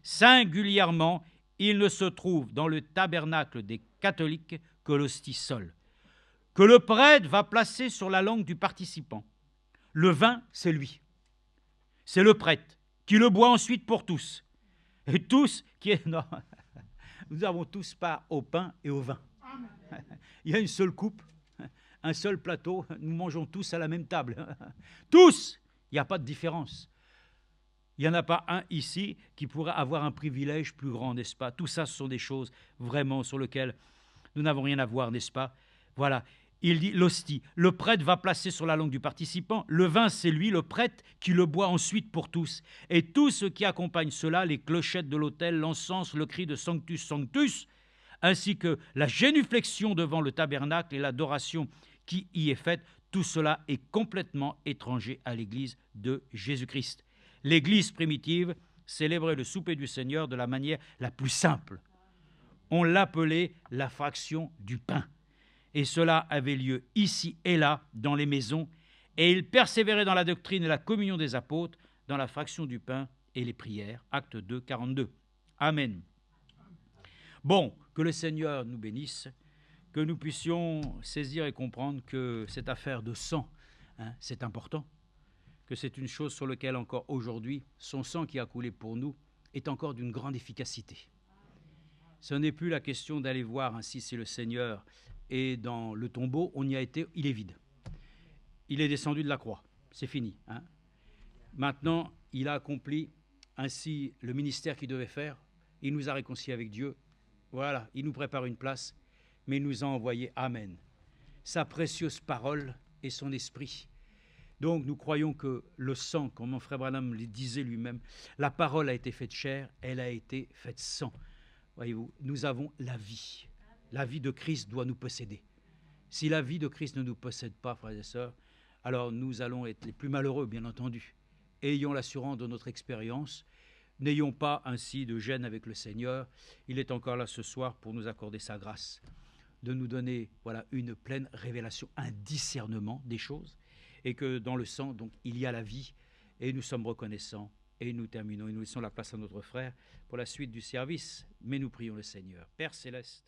Speaker 1: Singulièrement, il ne se trouve dans le tabernacle des catholiques que l'hostie seule, que le prêtre va placer sur la langue du participant. Le vin, c'est lui. C'est le prêtre qui le boit ensuite pour tous. Et tous qui est... Non. Nous avons tous part au pain et au vin. Il y a une seule coupe, un seul plateau, nous mangeons tous à la même table. Tous, il n'y a pas de différence. Il n'y en a pas un ici qui pourrait avoir un privilège plus grand, n'est-ce pas? Tout ça, ce sont des choses vraiment sur lesquelles nous n'avons rien à voir, n'est-ce pas? Voilà, il dit l'hostie. Le prêtre va placer sur la langue du participant. Le vin, c'est lui, le prêtre, qui le boit ensuite pour tous. Et tout ce qui accompagne cela, les clochettes de l'autel, l'encens, le cri de Sanctus, Sanctus, ainsi que la génuflexion devant le tabernacle et l'adoration qui y est faite, tout cela est complètement étranger à l'Église de Jésus-Christ. L'Église primitive célébrait le souper du Seigneur de la manière la plus simple. On l'appelait la fraction du pain. Et cela avait lieu ici et là, dans les maisons,
Speaker 2: Et ils persévéraient dans la doctrine et la communion des apôtres, dans la fraction du pain et les prières. Acte 2, 42. Amen. Bon, que le Seigneur nous bénisse, que nous puissions saisir et comprendre que cette affaire de sang, c'est important, que c'est une chose sur laquelle encore aujourd'hui, son sang qui a coulé pour nous est encore d'une grande efficacité. Ce n'est plus la question d'aller voir ainsi si le Seigneur est dans le tombeau, on y a été, il est vide. Il est descendu de la croix, c'est fini. Maintenant, il a accompli ainsi le ministère qu'il devait faire, il nous a réconciliés avec Dieu, voilà, il nous prépare une place, mais il nous a envoyé, amen, sa précieuse parole et son esprit. Donc nous croyons que le sang, comme mon frère Branham le disait lui-même, la parole a été faite chair, elle a été faite sang. Voyez-vous, nous avons la vie. La vie de Christ doit nous posséder. Si la vie de Christ ne nous possède pas, frères et sœurs, alors nous allons être les plus malheureux, bien entendu. Ayons l'assurance de notre expérience. N'ayons pas ainsi de gêne avec le Seigneur. Il est encore là ce soir pour nous accorder sa grâce, de nous donner une pleine révélation, un discernement des choses, et que dans le sang, donc, il y a la vie, et nous sommes reconnaissants, et nous terminons, et nous laissons la place à notre frère pour la suite du service, mais nous prions le Seigneur. Père Céleste,